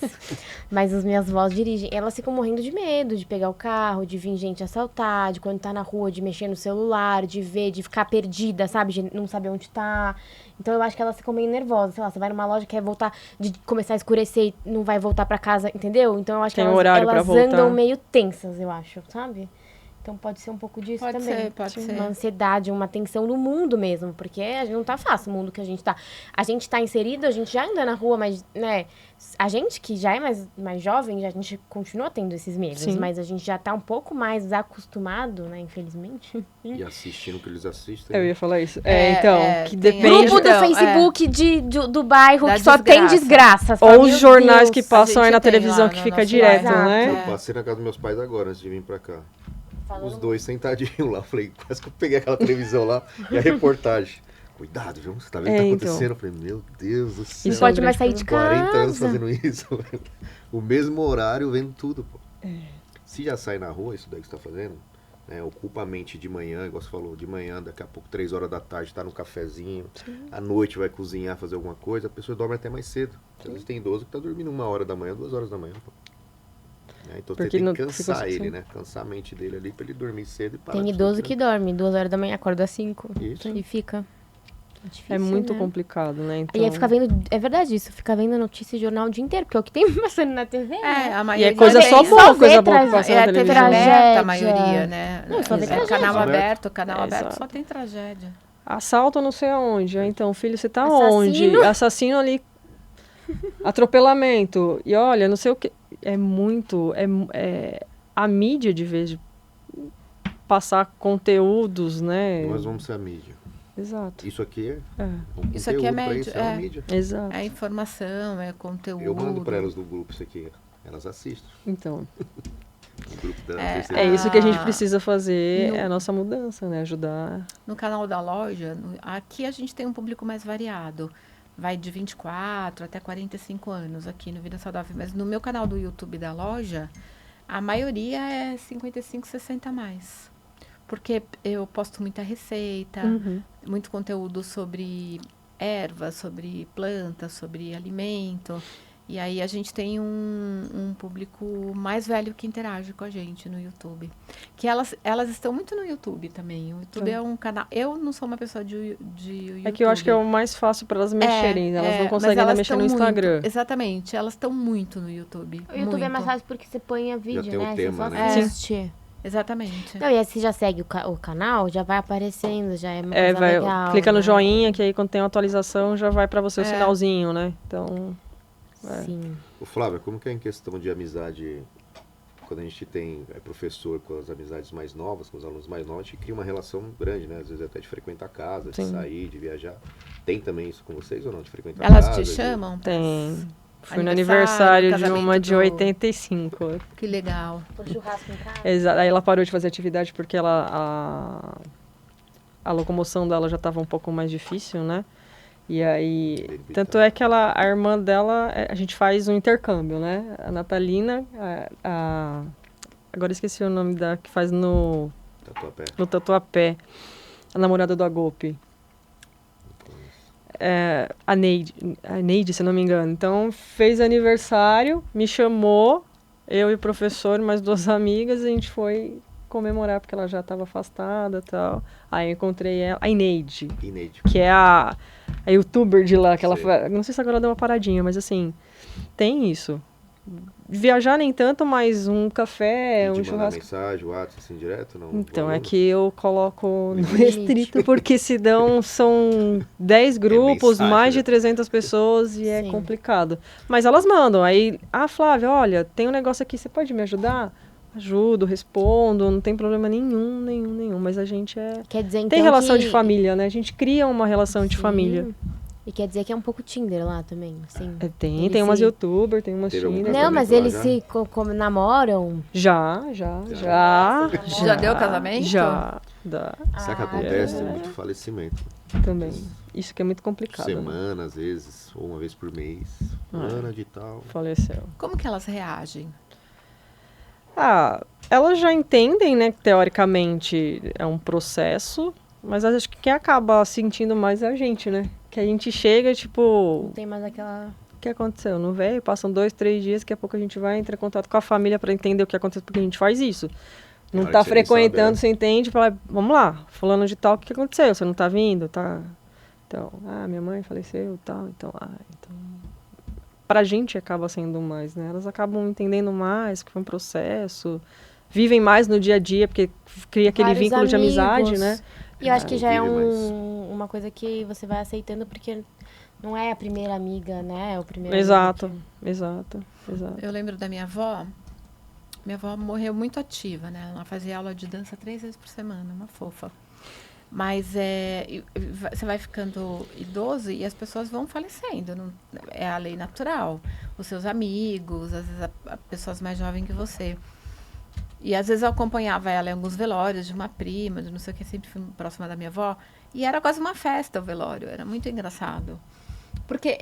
[SPEAKER 3] Mas os meus avós dirigem. Elas ficam morrendo de medo de pegar o carro, de vir gente assaltar, de quando tá na rua, de mexer no celular, de ver, de ficar perdida, sabe? De não saber onde tá. Então eu acho que elas ficam meio nervosas. Sei lá, você vai numa loja, quer voltar, de começar a escurecer e não vai voltar pra casa, entendeu? Então eu acho
[SPEAKER 4] Tem
[SPEAKER 3] que
[SPEAKER 4] horário pra
[SPEAKER 3] elas
[SPEAKER 4] voltar.
[SPEAKER 3] andam meio tensas, eu acho, sabe? Então pode ser um pouco disso
[SPEAKER 1] Pode
[SPEAKER 3] também.
[SPEAKER 1] ser, pode ser.
[SPEAKER 3] Uma ansiedade, uma tensão no mundo mesmo, porque não tá fácil o mundo que a gente tá. A gente tá inserido, a gente já anda na rua, mas, né, a gente que já é mais jovem, a gente continua tendo esses medos,
[SPEAKER 4] Sim.
[SPEAKER 3] mas a gente já tá um pouco mais acostumado, né, infelizmente.
[SPEAKER 2] E assistindo o que eles assistem.
[SPEAKER 4] Eu ia falar isso.
[SPEAKER 1] Então,
[SPEAKER 4] Que
[SPEAKER 1] tem
[SPEAKER 4] depende...
[SPEAKER 3] Grupo do
[SPEAKER 1] Então,
[SPEAKER 3] Facebook do bairro
[SPEAKER 1] Da
[SPEAKER 3] que só tem
[SPEAKER 1] desgraça.
[SPEAKER 3] desgraça. Você
[SPEAKER 4] Ou
[SPEAKER 3] fala,
[SPEAKER 4] os
[SPEAKER 3] "Meu
[SPEAKER 4] jornais
[SPEAKER 3] Deus."
[SPEAKER 4] que passam
[SPEAKER 1] a
[SPEAKER 4] aí
[SPEAKER 1] gente
[SPEAKER 4] na
[SPEAKER 1] tem
[SPEAKER 4] televisão
[SPEAKER 1] lá
[SPEAKER 4] que
[SPEAKER 1] no
[SPEAKER 4] fica
[SPEAKER 1] nosso
[SPEAKER 4] direto,
[SPEAKER 3] WhatsApp.
[SPEAKER 4] né?
[SPEAKER 2] Eu passei na casa dos meus pais agora, antes de vir pra cá.
[SPEAKER 3] Falando
[SPEAKER 2] Os dois sentadinhos lá. Falei, quase que eu peguei aquela televisão lá e a reportagem. Cuidado, viu? Você tá vendo o que tá
[SPEAKER 4] Então.
[SPEAKER 2] acontecendo? Eu falei, meu Deus do céu.
[SPEAKER 3] Não
[SPEAKER 4] Isso
[SPEAKER 3] pode
[SPEAKER 4] é um
[SPEAKER 3] mais
[SPEAKER 4] grande
[SPEAKER 3] sair de
[SPEAKER 2] 40 anos
[SPEAKER 3] casa.
[SPEAKER 2] fazendo isso. O mesmo horário, vendo tudo, pô. Se já sai na rua, isso daí que você tá fazendo, né, ocupa a mente de manhã, igual você falou, de manhã, daqui a pouco, 3 horas da tarde, tá no cafezinho. À noite vai cozinhar, fazer alguma coisa, a pessoa dorme até mais cedo. Às vezes tem idoso que tá dormindo 1 hora da manhã, 2 horas da manhã, pô. Né, então
[SPEAKER 4] Porque
[SPEAKER 2] você tem
[SPEAKER 4] não
[SPEAKER 2] que
[SPEAKER 4] fica
[SPEAKER 2] cansar
[SPEAKER 4] assim.
[SPEAKER 2] ele, né? Cansar a mente dele ali pra ele dormir cedo e parar
[SPEAKER 3] Tem
[SPEAKER 2] de
[SPEAKER 3] idoso
[SPEAKER 2] ficar
[SPEAKER 3] que dorme 2 horas da manhã, acorda às 5.
[SPEAKER 2] Isso.
[SPEAKER 3] E fica. Difícil,
[SPEAKER 4] É muito
[SPEAKER 3] né?
[SPEAKER 4] complicado, né? Então...
[SPEAKER 3] E aí fica vendo, é verdade isso, fica vendo notícia e jornal o dia inteiro, porque é o que tem passando na TV, né?
[SPEAKER 1] A maioria
[SPEAKER 4] coisa
[SPEAKER 1] tem,
[SPEAKER 4] só
[SPEAKER 1] né?
[SPEAKER 4] boa,
[SPEAKER 3] Só
[SPEAKER 4] coisa
[SPEAKER 3] vê
[SPEAKER 4] boa que
[SPEAKER 3] tragédia.
[SPEAKER 4] passa
[SPEAKER 1] É
[SPEAKER 4] na
[SPEAKER 1] a TV
[SPEAKER 4] televisão.
[SPEAKER 1] aberta, a
[SPEAKER 3] Tragédia.
[SPEAKER 1] maioria, né?
[SPEAKER 3] Não, só vê
[SPEAKER 1] Canal
[SPEAKER 3] tragédia.
[SPEAKER 1] aberto, canal aberto
[SPEAKER 4] Exato.
[SPEAKER 1] só tem tragédia.
[SPEAKER 4] Assalto não sei aonde. Então, filho, você tá
[SPEAKER 3] Assassino.
[SPEAKER 4] onde? Assassino ali. Atropelamento. E olha, não sei o que. É muito... a mídia, de vez de passar conteúdos, né?
[SPEAKER 2] Nós vamos ser a mídia.
[SPEAKER 4] Exato.
[SPEAKER 2] Isso aqui é um
[SPEAKER 1] Isso aqui é
[SPEAKER 2] conteúdo pra
[SPEAKER 1] médio,
[SPEAKER 2] isso, é uma
[SPEAKER 1] é.
[SPEAKER 2] mídia.
[SPEAKER 4] Exato.
[SPEAKER 1] É informação, é conteúdo.
[SPEAKER 2] Eu mando pra elas no grupo isso aqui. Elas assistem.
[SPEAKER 4] Então,
[SPEAKER 2] No grupo da
[SPEAKER 1] É,
[SPEAKER 2] terceira.
[SPEAKER 4] é isso que a gente
[SPEAKER 1] Ah,
[SPEAKER 4] precisa fazer,
[SPEAKER 1] no-
[SPEAKER 4] é a nossa mudança, né? Ajudar.
[SPEAKER 1] No canal da loja, aqui a gente tem um público mais variado. Vai de 24 até 45 anos aqui no Vida Saudável. Mas no meu canal do YouTube da loja, a maioria é 55, 60 a mais. Porque eu posto muita receita, muito conteúdo sobre ervas, sobre plantas, sobre alimento. E aí a gente tem um público mais velho que interage com a gente no YouTube. Que elas estão muito no YouTube também. O YouTube é um canal... Eu não sou uma pessoa de YouTube.
[SPEAKER 4] É que eu acho que é o mais fácil para elas mexerem, elas não conseguem ainda mexer no Instagram.
[SPEAKER 1] Exatamente, elas estão muito no YouTube.
[SPEAKER 3] O YouTube é mais
[SPEAKER 1] muito.
[SPEAKER 3] fácil porque você põe a vídeo,
[SPEAKER 2] tem o
[SPEAKER 3] né?
[SPEAKER 2] tema,
[SPEAKER 3] Você só
[SPEAKER 2] né?
[SPEAKER 3] assiste.
[SPEAKER 1] Exatamente.
[SPEAKER 3] Não, e aí você já segue o canal, já vai aparecendo, já é uma coisa
[SPEAKER 4] Vai,
[SPEAKER 3] legal.
[SPEAKER 4] clica no
[SPEAKER 3] né?
[SPEAKER 4] joinha, que aí quando tem uma atualização já vai para você o sinalzinho, né? Então,
[SPEAKER 3] Sim.
[SPEAKER 2] Ô, Flávia, como que é em questão de amizade quando a gente é professor com as amizades mais novas, com os alunos mais novos, a gente cria uma relação grande, né? Às vezes até de frequentar a casa, de
[SPEAKER 4] Sim.
[SPEAKER 2] sair, de viajar. Tem também isso com vocês ou não? De frequentar a
[SPEAKER 1] Elas
[SPEAKER 2] casa?
[SPEAKER 1] te chamam?
[SPEAKER 4] Tem. Fui no
[SPEAKER 1] Aniversário,
[SPEAKER 4] aniversário de uma
[SPEAKER 1] casamento
[SPEAKER 4] de
[SPEAKER 1] do-
[SPEAKER 4] 85.
[SPEAKER 1] Que legal.
[SPEAKER 3] Por churrasco em casa.
[SPEAKER 4] Exato. Aí ela parou de fazer atividade porque a locomoção dela já estava um pouco mais difícil, né? E aí, tanto é que a irmã dela, a gente faz um intercâmbio, né? A Natalina, agora eu esqueci o nome da que faz no Tatuapé, a namorada do Agope. A Neide, se não me engano. Então, fez aniversário, me chamou, eu e o professor, mais 2 amigas, a gente foi comemorar, porque ela já estava afastada e tal. Aí eu encontrei ela, a Ineide, que é a youtuber de lá, que ela não sei se agora deu uma paradinha, mas assim, tem isso. Viajar nem tanto, mas um café, um churrasco.
[SPEAKER 2] Mensagem, WhatsApp, assim, direto? Não,
[SPEAKER 4] então, é que eu coloco no restrito, porque são 10 grupos,
[SPEAKER 2] mensagem,
[SPEAKER 4] mais de
[SPEAKER 2] né?
[SPEAKER 4] 300 pessoas e é
[SPEAKER 3] Sim.
[SPEAKER 4] complicado. Mas elas mandam, aí, Flávia, olha, tem um negócio aqui, você pode me ajudar? Ajudo, respondo, não tem problema nenhum, mas a gente
[SPEAKER 3] Quer dizer, então,
[SPEAKER 4] tem relação
[SPEAKER 3] que...
[SPEAKER 4] de família, né? A gente cria uma relação de
[SPEAKER 3] Sim.
[SPEAKER 4] família.
[SPEAKER 3] E quer dizer que é um pouco Tinder lá também, assim.
[SPEAKER 4] Tem
[SPEAKER 3] Eles
[SPEAKER 4] umas
[SPEAKER 3] se-
[SPEAKER 4] youtubers, tem umas
[SPEAKER 2] Teve algum
[SPEAKER 4] Tinder.
[SPEAKER 3] Não, mas
[SPEAKER 2] lá
[SPEAKER 3] eles
[SPEAKER 2] já?
[SPEAKER 3] se namoram.
[SPEAKER 4] Já.
[SPEAKER 1] Já deu casamento?
[SPEAKER 4] Já, dá.
[SPEAKER 2] Sabe o que acontece? Tem muito falecimento.
[SPEAKER 4] Também. Isso que é muito complicado. Né?
[SPEAKER 2] Semana, às vezes, ou uma vez por mês. Fulana de tal.
[SPEAKER 4] Faleceu.
[SPEAKER 1] Como que elas reagem?
[SPEAKER 4] Elas já entendem, né, que teoricamente é um processo, mas acho que quem acaba sentindo mais é a gente, né? Que a gente chega, tipo,
[SPEAKER 3] Não tem mais aquela...
[SPEAKER 4] o que aconteceu? Não veio? Passam 2, 3 dias, daqui a pouco a gente vai entrar em contato com a família para entender o que aconteceu, porque a gente faz isso. Não
[SPEAKER 2] hora
[SPEAKER 4] tá
[SPEAKER 2] que você nem
[SPEAKER 4] frequentando,
[SPEAKER 2] sabe,
[SPEAKER 4] você entende, fala, vamos lá, fulano de tal, o que aconteceu? Você não tá vindo, tá? Então, minha mãe faleceu, tal, então, pra gente acaba sendo mais, né? Elas acabam entendendo mais que foi um processo, vivem mais no dia a dia, porque cria aquele
[SPEAKER 3] Vários
[SPEAKER 4] vínculo de amizade,
[SPEAKER 3] amigos.
[SPEAKER 4] né?
[SPEAKER 3] E eu acho que já é
[SPEAKER 2] convive
[SPEAKER 3] uma coisa que você vai aceitando, porque não é a primeira amiga, né? É o primeiro
[SPEAKER 4] Exato,
[SPEAKER 3] amigo
[SPEAKER 4] exato.
[SPEAKER 1] Eu lembro da minha avó. Minha avó morreu muito ativa, né? Ela fazia aula de dança 3 vezes por semana, uma fofa. Mas você vai ficando idoso e as pessoas vão falecendo. É a lei natural. Os seus amigos, às vezes pessoas mais jovens que você. E às vezes eu acompanhava ela em alguns velórios de uma prima, de não sei o que, sempre fui próxima da minha avó. E era quase uma festa o velório, era muito engraçado. Porque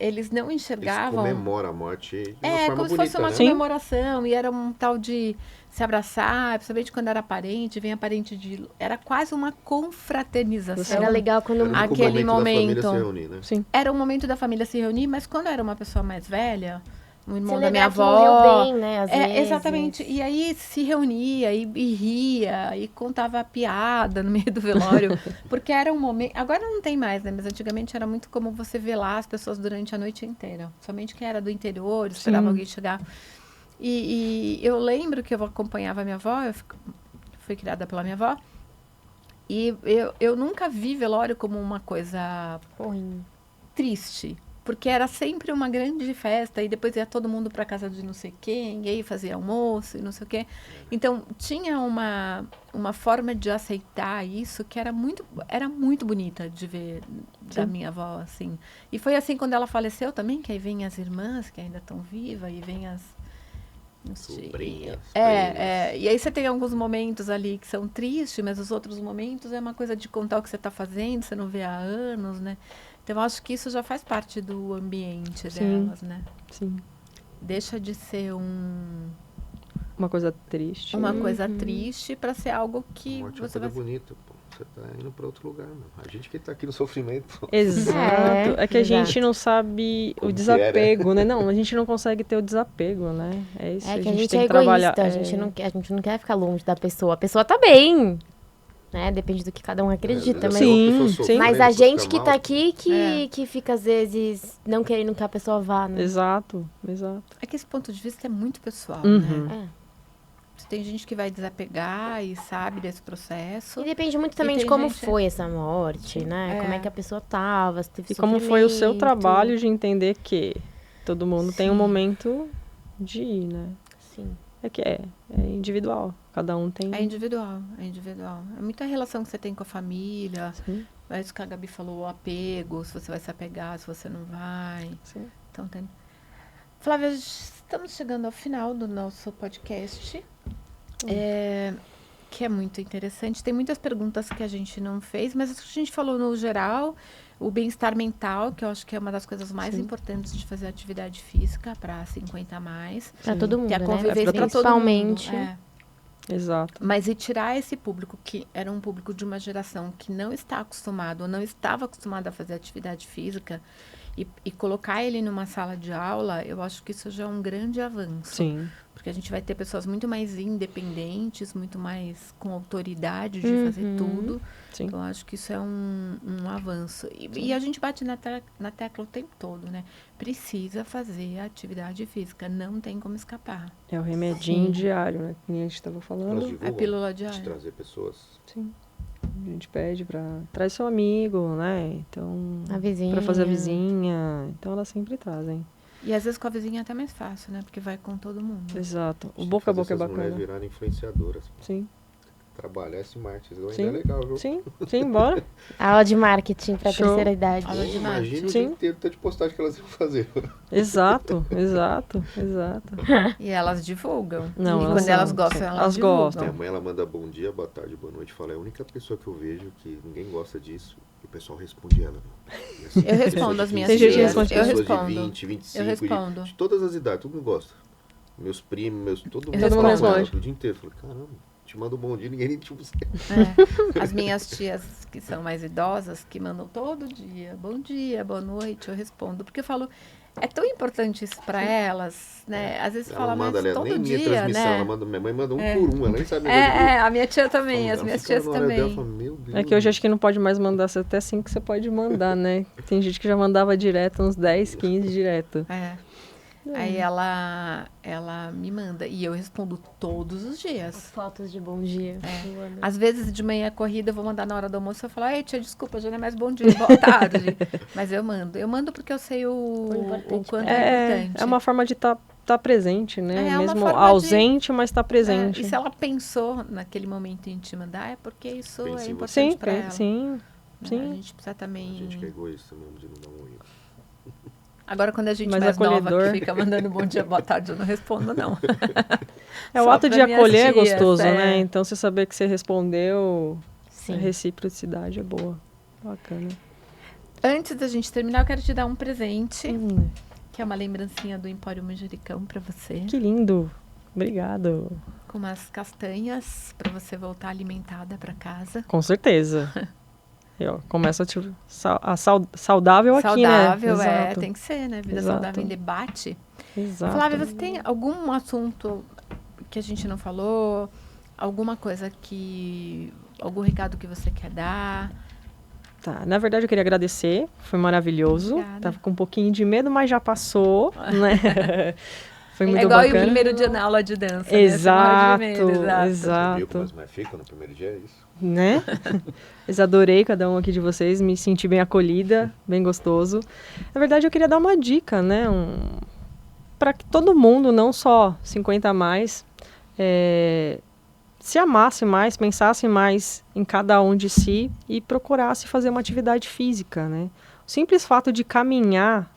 [SPEAKER 1] eles não
[SPEAKER 2] Eles
[SPEAKER 1] enxergavam...
[SPEAKER 2] comemoram a morte de uma forma
[SPEAKER 1] como se
[SPEAKER 2] bonita,
[SPEAKER 1] fosse uma
[SPEAKER 2] né?
[SPEAKER 1] comemoração. E era um tal de se abraçar, principalmente quando era parente, vem a parente de... Era quase uma confraternização.
[SPEAKER 3] Era legal quando...
[SPEAKER 2] Era o único
[SPEAKER 1] Aquele
[SPEAKER 2] momento da família
[SPEAKER 1] momento.
[SPEAKER 2] se reunir, né?
[SPEAKER 4] Sim.
[SPEAKER 1] Era o momento da família se reunir, mas quando era uma pessoa mais velha, um irmão
[SPEAKER 3] Você
[SPEAKER 1] da minha
[SPEAKER 3] lembrar que
[SPEAKER 1] avó...
[SPEAKER 3] morreu bem, né? Às vezes.
[SPEAKER 1] Exatamente. E aí se reunia e ria e contava piada no meio do velório. Porque era um momento... Agora não tem mais, né? Mas antigamente era muito comum você ver lá as pessoas durante a noite inteira. Somente quem era do interior, esperava
[SPEAKER 4] Sim.
[SPEAKER 1] alguém chegar. E eu lembro que eu acompanhava a minha avó, fui criada pela minha avó. E eu nunca vi velório como uma coisa
[SPEAKER 3] Ruim.
[SPEAKER 1] triste. Porque era sempre uma grande festa, e depois ia todo mundo para casa de não sei quem, e aí fazia almoço e não sei o quê. Então, tinha uma forma de aceitar isso que era muito bonita de ver da minha avó, assim. E foi assim quando ela faleceu também, que aí vem as irmãs que ainda estão vivas, e vem as... Não sei.
[SPEAKER 2] Sobrinhas,
[SPEAKER 1] E aí você tem alguns momentos ali que são tristes, mas os outros momentos é uma coisa de contar o que você está fazendo, você não vê há anos, né? Então, eu acho que isso já faz parte do ambiente
[SPEAKER 4] Sim.
[SPEAKER 1] delas, né?
[SPEAKER 4] Sim.
[SPEAKER 1] Deixa de ser
[SPEAKER 4] Uma coisa triste.
[SPEAKER 1] uma coisa triste para ser algo
[SPEAKER 2] A
[SPEAKER 1] que
[SPEAKER 2] morte é uma
[SPEAKER 1] você
[SPEAKER 2] coisa
[SPEAKER 1] vai...
[SPEAKER 2] bonita, pô. Você tá indo pra outro lugar, meu. A gente que tá aqui no sofrimento.
[SPEAKER 4] Exato. É que a
[SPEAKER 3] exato.
[SPEAKER 4] gente não sabe
[SPEAKER 2] Como
[SPEAKER 4] o
[SPEAKER 2] que era.
[SPEAKER 4] desapego, né? Não, a gente não consegue ter o desapego, né? É isso.
[SPEAKER 3] É que
[SPEAKER 4] a
[SPEAKER 3] a gente
[SPEAKER 4] tem
[SPEAKER 3] é
[SPEAKER 4] que trabalhar.
[SPEAKER 3] egoísta, a gente não quer ficar longe da pessoa. A pessoa tá bem, né? Depende do que cada um acredita, mas...
[SPEAKER 4] Sim.
[SPEAKER 3] Mas a gente que tá aqui que fica, às vezes, não querendo que a pessoa vá, né?
[SPEAKER 4] Exato.
[SPEAKER 1] É que esse ponto de vista é muito pessoal,
[SPEAKER 4] Uhum.
[SPEAKER 1] né? Tem gente que vai desapegar e sabe desse processo.
[SPEAKER 3] E depende muito também
[SPEAKER 1] E
[SPEAKER 3] de
[SPEAKER 1] tem
[SPEAKER 3] como
[SPEAKER 1] gente-
[SPEAKER 3] foi essa morte, né? Como é que a pessoa tava, se teve
[SPEAKER 4] E como foi o seu
[SPEAKER 3] sofrimento.
[SPEAKER 4] trabalho de entender que todo mundo tem um momento de ir, né?
[SPEAKER 3] Sim.
[SPEAKER 4] é individual. Cada um tem...
[SPEAKER 1] É individual. É muita relação que você tem com a família.
[SPEAKER 4] Sim,
[SPEAKER 1] É isso que a Gabi falou, o apego, se você vai se apegar, se você não vai.
[SPEAKER 4] sim.
[SPEAKER 1] Então tem. Flávia, estamos chegando ao final do nosso podcast. Que é muito interessante. Tem muitas perguntas que a gente não fez, mas a gente falou no geral, o bem-estar mental, que eu acho que é uma das coisas mais importantes de fazer atividade física para 50 a mais.
[SPEAKER 3] Pra todo mundo,
[SPEAKER 1] Que é a
[SPEAKER 3] né?
[SPEAKER 1] convivência para todo
[SPEAKER 3] Principalmente.
[SPEAKER 1] mundo. É.
[SPEAKER 4] Exato.
[SPEAKER 1] Mas e tirar esse público, que era um público de uma geração que não está acostumado, ou não estava acostumado a fazer atividade física, e colocar ele numa sala de aula, eu acho que isso já é um grande avanço.
[SPEAKER 4] Sim.
[SPEAKER 1] Porque a gente vai ter pessoas muito mais independentes, muito mais com autoridade de fazer tudo.
[SPEAKER 4] Sim.
[SPEAKER 1] Então, eu acho que isso é um avanço. E a gente bate na tecla o tempo todo, né? Precisa fazer atividade física, não tem como escapar.
[SPEAKER 4] É o remedinho diário, né? Que a gente estava
[SPEAKER 2] Elas
[SPEAKER 4] falando.
[SPEAKER 2] divulgam
[SPEAKER 1] A pílula
[SPEAKER 2] de
[SPEAKER 1] diária.
[SPEAKER 2] trazer pessoas.
[SPEAKER 4] Sim. A gente pede traz seu amigo, né? Então...
[SPEAKER 3] A vizinha.
[SPEAKER 4] Pra fazer a vizinha. Então, elas sempre trazem.
[SPEAKER 1] E às vezes com a vizinha é até mais fácil, né? Porque vai com todo mundo.
[SPEAKER 4] Exato. O
[SPEAKER 2] Tem
[SPEAKER 4] boca
[SPEAKER 2] que
[SPEAKER 4] a
[SPEAKER 2] fazer
[SPEAKER 4] boca é
[SPEAKER 2] essas mulheres
[SPEAKER 4] bacana.
[SPEAKER 2] virarem influenciadoras.
[SPEAKER 4] Sim.
[SPEAKER 2] Trabalhar esse marketing ainda
[SPEAKER 4] Sim.
[SPEAKER 2] é legal, viu?
[SPEAKER 4] Sim, bora.
[SPEAKER 3] Aula de marketing pra
[SPEAKER 4] Show.
[SPEAKER 3] terceira idade.
[SPEAKER 1] Aula de
[SPEAKER 2] Imagina
[SPEAKER 1] marketing.
[SPEAKER 2] o dia
[SPEAKER 4] Sim.
[SPEAKER 2] inteiro tanto de postagem que elas iam fazer.
[SPEAKER 4] Exato.
[SPEAKER 1] E elas divulgam.
[SPEAKER 4] Não,
[SPEAKER 1] e
[SPEAKER 4] elas
[SPEAKER 1] quando elas
[SPEAKER 4] são,
[SPEAKER 1] gostam,
[SPEAKER 4] sim.
[SPEAKER 1] elas
[SPEAKER 4] Elas
[SPEAKER 1] divulgam.
[SPEAKER 4] gostam.
[SPEAKER 2] Minha mãe, ela manda bom dia, boa tarde, boa noite. Fala, é a única pessoa que eu vejo que ninguém gosta disso. E o pessoal responde ela. E assim,
[SPEAKER 1] Eu respondo
[SPEAKER 2] pessoas de
[SPEAKER 1] as minhas
[SPEAKER 2] 15
[SPEAKER 4] Tem gente que
[SPEAKER 2] anos,
[SPEAKER 4] responde.
[SPEAKER 1] Eu
[SPEAKER 2] pessoas
[SPEAKER 1] respondo.
[SPEAKER 2] de 20, 25,
[SPEAKER 1] Eu respondo.
[SPEAKER 2] de todas as idades, todo mundo gosta. Meus primos, todo mundo
[SPEAKER 1] Eu
[SPEAKER 4] Todo mundo
[SPEAKER 1] respondo.
[SPEAKER 4] responde.
[SPEAKER 2] o dia inteiro. Eu falei, caramba, te mando um bom dia, ninguém nem te busca.
[SPEAKER 1] As minhas tias, que são mais idosas, que mandam todo dia, bom dia, boa noite, eu respondo. Porque eu falo, é tão importante isso pra elas, né? Às vezes
[SPEAKER 2] Ela
[SPEAKER 1] fala,
[SPEAKER 2] não manda,
[SPEAKER 1] mas
[SPEAKER 2] aliás,
[SPEAKER 1] todo
[SPEAKER 2] nem minha
[SPEAKER 1] dia,
[SPEAKER 2] transmissão.
[SPEAKER 1] né?
[SPEAKER 2] Ela manda, minha mãe manda um por um, ela nem sabe.
[SPEAKER 1] A minha tia também, as
[SPEAKER 2] Ela
[SPEAKER 1] minhas
[SPEAKER 2] fica
[SPEAKER 1] tias
[SPEAKER 2] na hora dela,
[SPEAKER 1] também.
[SPEAKER 2] fala, meu Deus.
[SPEAKER 4] É que hoje acho que não pode mais mandar até 5 que você pode mandar, né? Tem gente que já mandava direto, uns 10, 15 direto.
[SPEAKER 1] É. Aí ela me manda e eu respondo todos os
[SPEAKER 3] As
[SPEAKER 1] dias.
[SPEAKER 3] fotos de bom dia.
[SPEAKER 1] Às vezes de manhã corrida eu vou mandar na hora do almoço, eu falo, ei tia, desculpa, já não é mais bom dia, boa tarde. Mas eu mando. Eu mando porque eu sei o quanto é importante.
[SPEAKER 4] É uma forma de estar presente, né?
[SPEAKER 1] É uma
[SPEAKER 4] Mesmo
[SPEAKER 1] forma
[SPEAKER 4] ausente, mas estar presente.
[SPEAKER 1] E se ela pensou naquele momento em te mandar, é porque isso
[SPEAKER 2] Pensa
[SPEAKER 1] é
[SPEAKER 2] em
[SPEAKER 1] importante
[SPEAKER 4] Sim,
[SPEAKER 1] pra ela.
[SPEAKER 4] sim,
[SPEAKER 1] Né? A
[SPEAKER 4] sim.
[SPEAKER 1] gente precisa também...
[SPEAKER 2] A gente que é egoísta mesmo de não dar um oi.
[SPEAKER 1] Agora, quando a gente
[SPEAKER 4] Mais
[SPEAKER 1] mais nova
[SPEAKER 4] acolhedor.
[SPEAKER 1] que fica mandando bom dia, boa tarde, eu não respondo, não.
[SPEAKER 4] É o
[SPEAKER 1] Só
[SPEAKER 4] ato
[SPEAKER 1] pra
[SPEAKER 4] de
[SPEAKER 1] minhas
[SPEAKER 4] acolher é
[SPEAKER 1] tias,
[SPEAKER 4] gostoso,
[SPEAKER 1] é.
[SPEAKER 4] né? Então, você saber que você respondeu, a
[SPEAKER 3] Sim.
[SPEAKER 4] reciprocidade é boa. Bacana.
[SPEAKER 1] Antes da gente terminar, eu quero te dar um presente, que é uma lembrancinha do Empório Manjericão pra você.
[SPEAKER 4] Que lindo. Obrigado.
[SPEAKER 1] Com umas castanhas pra você voltar alimentada pra casa.
[SPEAKER 4] Com certeza. E, ó, começa saudável aqui, né?
[SPEAKER 1] Saudável,
[SPEAKER 4] Exato.
[SPEAKER 1] tem que ser, né? Vida
[SPEAKER 4] Exato.
[SPEAKER 1] saudável em debate.
[SPEAKER 4] Exato.
[SPEAKER 1] Flávia, você tem algum assunto que a gente não falou? Alguma coisa algum recado que você quer dar?
[SPEAKER 4] Tá, na verdade eu queria agradecer, foi maravilhoso.
[SPEAKER 1] Obrigada.
[SPEAKER 4] Tava com um pouquinho de medo, mas já passou, né? Foi muito
[SPEAKER 1] É igual
[SPEAKER 4] bacana.
[SPEAKER 1] o primeiro dia na aula de dança,
[SPEAKER 4] Exato,
[SPEAKER 1] né? Você morre de medo, exato.
[SPEAKER 2] Você viu
[SPEAKER 4] exato.
[SPEAKER 2] como as mulheres ficam no primeiro dia? É isso.
[SPEAKER 4] Né? Mas adorei cada um aqui de vocês, me senti bem acolhida, bem gostoso. Na verdade, eu queria dar uma dica, né? Para que todo mundo, não só 50 a mais, se amasse mais, pensasse mais em cada um de si e procurasse fazer uma atividade física, né? O simples fato de caminhar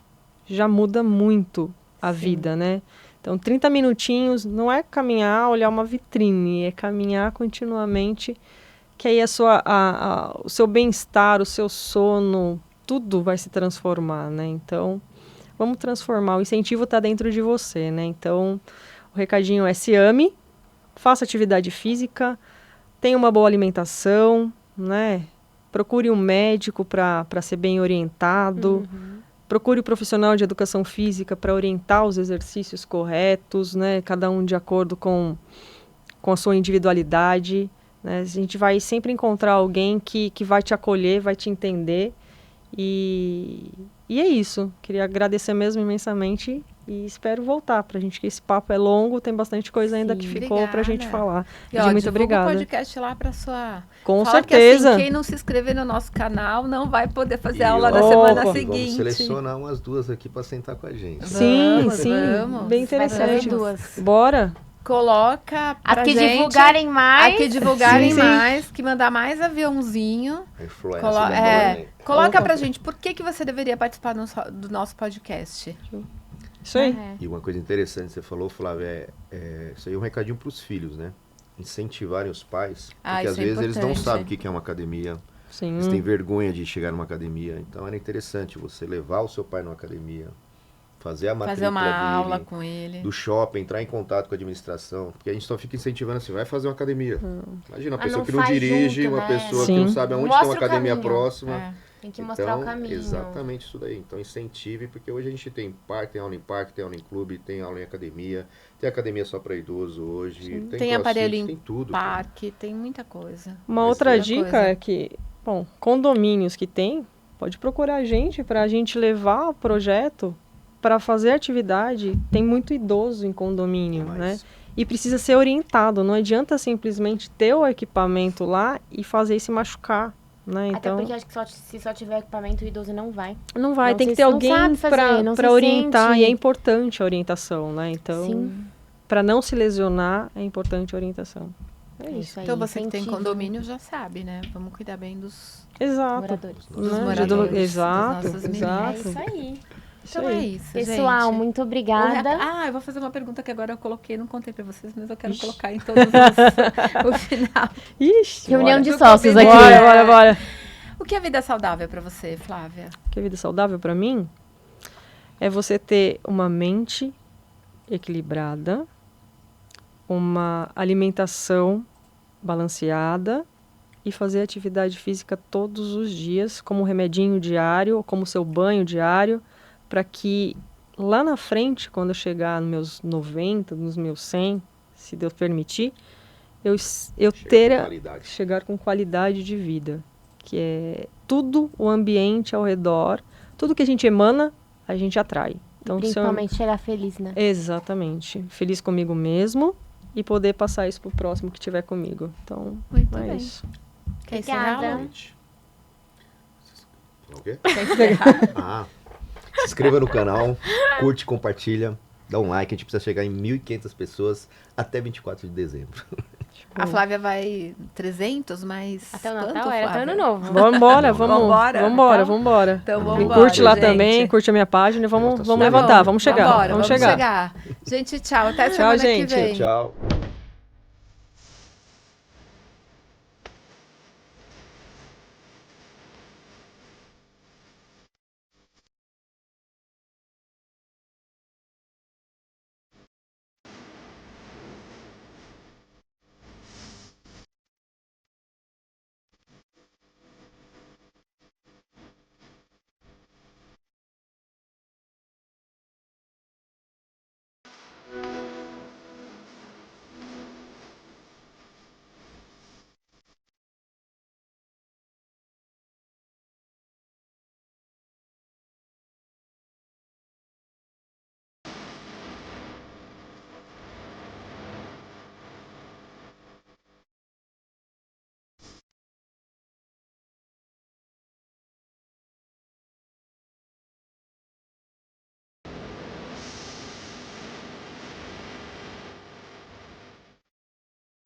[SPEAKER 4] já muda muito a vida, né? Então, 30 minutinhos não é caminhar, olhar uma vitrine, é caminhar continuamente, que aí o seu bem-estar, o seu sono, tudo vai se transformar, né? Então, vamos transformar. O incentivo está dentro de você, né? Então, o recadinho é: se ame, faça atividade física, tenha uma boa alimentação, né? Procure um médico para ser bem orientado. Procure um profissional de educação física para orientar os exercícios corretos, né? Cada um de acordo com a sua individualidade. Né? A gente vai sempre encontrar alguém que vai te acolher, vai te entender. E é isso. Queria agradecer mesmo imensamente e espero voltar pra gente, que esse papo é longo, tem bastante coisa ainda
[SPEAKER 3] Sim.
[SPEAKER 4] que ficou pra gente
[SPEAKER 1] Obrigada.
[SPEAKER 4] falar.
[SPEAKER 1] E, ó,
[SPEAKER 4] Muito
[SPEAKER 1] divulga
[SPEAKER 4] obrigada.
[SPEAKER 1] o podcast lá pra sua...
[SPEAKER 4] Com
[SPEAKER 1] Fala
[SPEAKER 4] certeza.
[SPEAKER 1] que, assim, quem não se inscrever no nosso canal não vai poder fazer
[SPEAKER 2] E,
[SPEAKER 1] aula
[SPEAKER 2] ó,
[SPEAKER 1] na semana
[SPEAKER 4] Opa.
[SPEAKER 1] seguinte.
[SPEAKER 2] Vamos selecionar umas duas aqui para sentar com a gente.
[SPEAKER 4] Sim,
[SPEAKER 1] Vamos,
[SPEAKER 4] sim.
[SPEAKER 1] vamos.
[SPEAKER 4] Bem
[SPEAKER 3] Vai trazer
[SPEAKER 4] interessante.
[SPEAKER 3] duas.
[SPEAKER 4] Bora.
[SPEAKER 1] coloca pra
[SPEAKER 3] As que
[SPEAKER 1] gente...
[SPEAKER 3] divulgarem mais.
[SPEAKER 1] A que divulgarem
[SPEAKER 4] Sim.
[SPEAKER 1] mais, que mandar mais aviãozinho.
[SPEAKER 2] A influência
[SPEAKER 1] Colo-
[SPEAKER 2] da
[SPEAKER 1] é,
[SPEAKER 2] mãe.
[SPEAKER 1] coloca pra gente por que você deveria participar do nosso podcast.
[SPEAKER 4] Isso aí.
[SPEAKER 3] É.
[SPEAKER 2] E uma coisa interessante que você falou, Flávia, isso aí é um recadinho para os filhos, né? Incentivarem os pais,
[SPEAKER 1] Ah,
[SPEAKER 2] porque
[SPEAKER 1] isso
[SPEAKER 2] às
[SPEAKER 1] é
[SPEAKER 2] vezes eles não
[SPEAKER 1] importante.
[SPEAKER 2] sabem o que é uma academia,
[SPEAKER 4] Sim.
[SPEAKER 2] eles têm vergonha de chegar numa academia. Então era interessante você levar o seu pai numa academia, fazer a matrícula
[SPEAKER 1] Fazer uma
[SPEAKER 2] dele,
[SPEAKER 1] aula com ele.
[SPEAKER 2] do shopping, entrar em contato com a administração, porque a gente só fica incentivando assim, vai fazer uma academia. Imagina uma
[SPEAKER 3] Ah,
[SPEAKER 2] pessoa
[SPEAKER 3] não
[SPEAKER 2] que não
[SPEAKER 3] faz
[SPEAKER 2] dirige,
[SPEAKER 3] junto,
[SPEAKER 2] uma
[SPEAKER 3] né?
[SPEAKER 2] pessoa
[SPEAKER 4] Sim.
[SPEAKER 2] que não sabe aonde
[SPEAKER 3] Mostra
[SPEAKER 2] tem uma
[SPEAKER 3] o
[SPEAKER 2] academia
[SPEAKER 3] caminho.
[SPEAKER 2] próxima.
[SPEAKER 1] É.
[SPEAKER 3] Tem que mostrar o caminho.
[SPEAKER 2] Exatamente isso daí. Então incentive, porque hoje a gente tem aula em parque, tem aula em clube, tem aula em academia, tem academia só para idoso hoje, tem
[SPEAKER 1] Tem
[SPEAKER 2] crossfit,
[SPEAKER 1] aparelho em
[SPEAKER 2] tem tudo.
[SPEAKER 1] parque, tem muita coisa.
[SPEAKER 4] Uma
[SPEAKER 2] Mas
[SPEAKER 4] outra
[SPEAKER 1] outra
[SPEAKER 4] dica
[SPEAKER 1] coisa.
[SPEAKER 4] é que, bom, condomínios que tem, pode procurar a gente para a gente levar o projeto para fazer atividade. Tem muito idoso em condomínio, né?
[SPEAKER 2] Mas
[SPEAKER 4] E precisa ser orientado. Não adianta simplesmente ter o equipamento lá e fazer e se machucar, né?
[SPEAKER 3] Até
[SPEAKER 4] Então,
[SPEAKER 3] porque acho que se só tiver equipamento, o idoso não vai.
[SPEAKER 4] não vai.
[SPEAKER 3] não
[SPEAKER 4] Tem
[SPEAKER 3] se-
[SPEAKER 4] que ter
[SPEAKER 3] não
[SPEAKER 4] alguém
[SPEAKER 3] sabe fazer, não se
[SPEAKER 4] para orientar.
[SPEAKER 3] sente.
[SPEAKER 4] E é importante a orientação, né? Então,
[SPEAKER 3] Sim.
[SPEAKER 4] para não se lesionar, é importante a orientação. É
[SPEAKER 3] É
[SPEAKER 4] isso.
[SPEAKER 3] isso aí.
[SPEAKER 1] Então você que tem
[SPEAKER 3] incentivo
[SPEAKER 1] condomínio já sabe, né? Vamos cuidar bem dos
[SPEAKER 4] Exato.
[SPEAKER 3] moradores.
[SPEAKER 1] dos
[SPEAKER 4] Né?
[SPEAKER 1] moradores, dos
[SPEAKER 4] Exato,
[SPEAKER 1] nossos
[SPEAKER 3] É
[SPEAKER 4] exato.
[SPEAKER 3] isso aí.
[SPEAKER 4] Isso
[SPEAKER 1] Então
[SPEAKER 4] aí.
[SPEAKER 1] é isso,
[SPEAKER 3] Pessoal,
[SPEAKER 1] gente.
[SPEAKER 3] muito obrigada.
[SPEAKER 1] Eu vou fazer uma pergunta que agora eu coloquei, não contei pra vocês, mas eu quero colocar em todos os, o final.
[SPEAKER 4] Ixi.
[SPEAKER 3] Reunião
[SPEAKER 1] Bora.
[SPEAKER 3] de
[SPEAKER 1] Do
[SPEAKER 3] sócios
[SPEAKER 1] Covid.
[SPEAKER 3] aqui.
[SPEAKER 4] Bora.
[SPEAKER 1] O que é vida saudável pra você, Flávia?
[SPEAKER 4] Que a vida saudável para mim é você ter uma mente equilibrada, uma alimentação balanceada e fazer atividade física todos os dias, como um remedinho diário, ou como seu banho diário, para que lá na frente, quando eu chegar nos meus 90, nos meus 100, se Deus permitir, eu
[SPEAKER 2] chega com
[SPEAKER 4] ter
[SPEAKER 2] qualidade.
[SPEAKER 4] chegar com qualidade de vida, que é tudo o ambiente ao redor, tudo que a gente emana, a gente atrai. Então, se eu-
[SPEAKER 3] Principalmente chegar feliz, né?
[SPEAKER 4] exatamente, feliz comigo mesmo e poder passar isso pro próximo que estiver comigo. Então,
[SPEAKER 1] Muito
[SPEAKER 4] é
[SPEAKER 1] bem.
[SPEAKER 4] isso.
[SPEAKER 1] Quer encerrar,
[SPEAKER 3] Obrigada.
[SPEAKER 1] Lu?
[SPEAKER 2] Gente. O quê?
[SPEAKER 1] Quer encerrar?
[SPEAKER 2] Se inscreva no canal, curte, compartilha, dá um like. A gente precisa chegar em 1.500 pessoas até 24 de dezembro.
[SPEAKER 1] A Flávia vai 300, mas...
[SPEAKER 3] Até o
[SPEAKER 1] quanto,
[SPEAKER 3] Natal era até
[SPEAKER 1] Flávia?
[SPEAKER 3] ano novo.
[SPEAKER 4] Vambora,
[SPEAKER 1] Vambora?
[SPEAKER 4] vambora.
[SPEAKER 1] Então
[SPEAKER 4] Me
[SPEAKER 1] vambora,
[SPEAKER 4] curte lá
[SPEAKER 1] gente.
[SPEAKER 4] também, curte a minha página, vamos
[SPEAKER 2] Tá bom.
[SPEAKER 4] levantar, vamos chegar,
[SPEAKER 1] Vambora,
[SPEAKER 4] vamos
[SPEAKER 1] vamos
[SPEAKER 4] chegar.
[SPEAKER 1] chegar. Gente, tchau. Até
[SPEAKER 4] Tchau,
[SPEAKER 1] semana que
[SPEAKER 4] gente.
[SPEAKER 1] vem.
[SPEAKER 2] Tchau.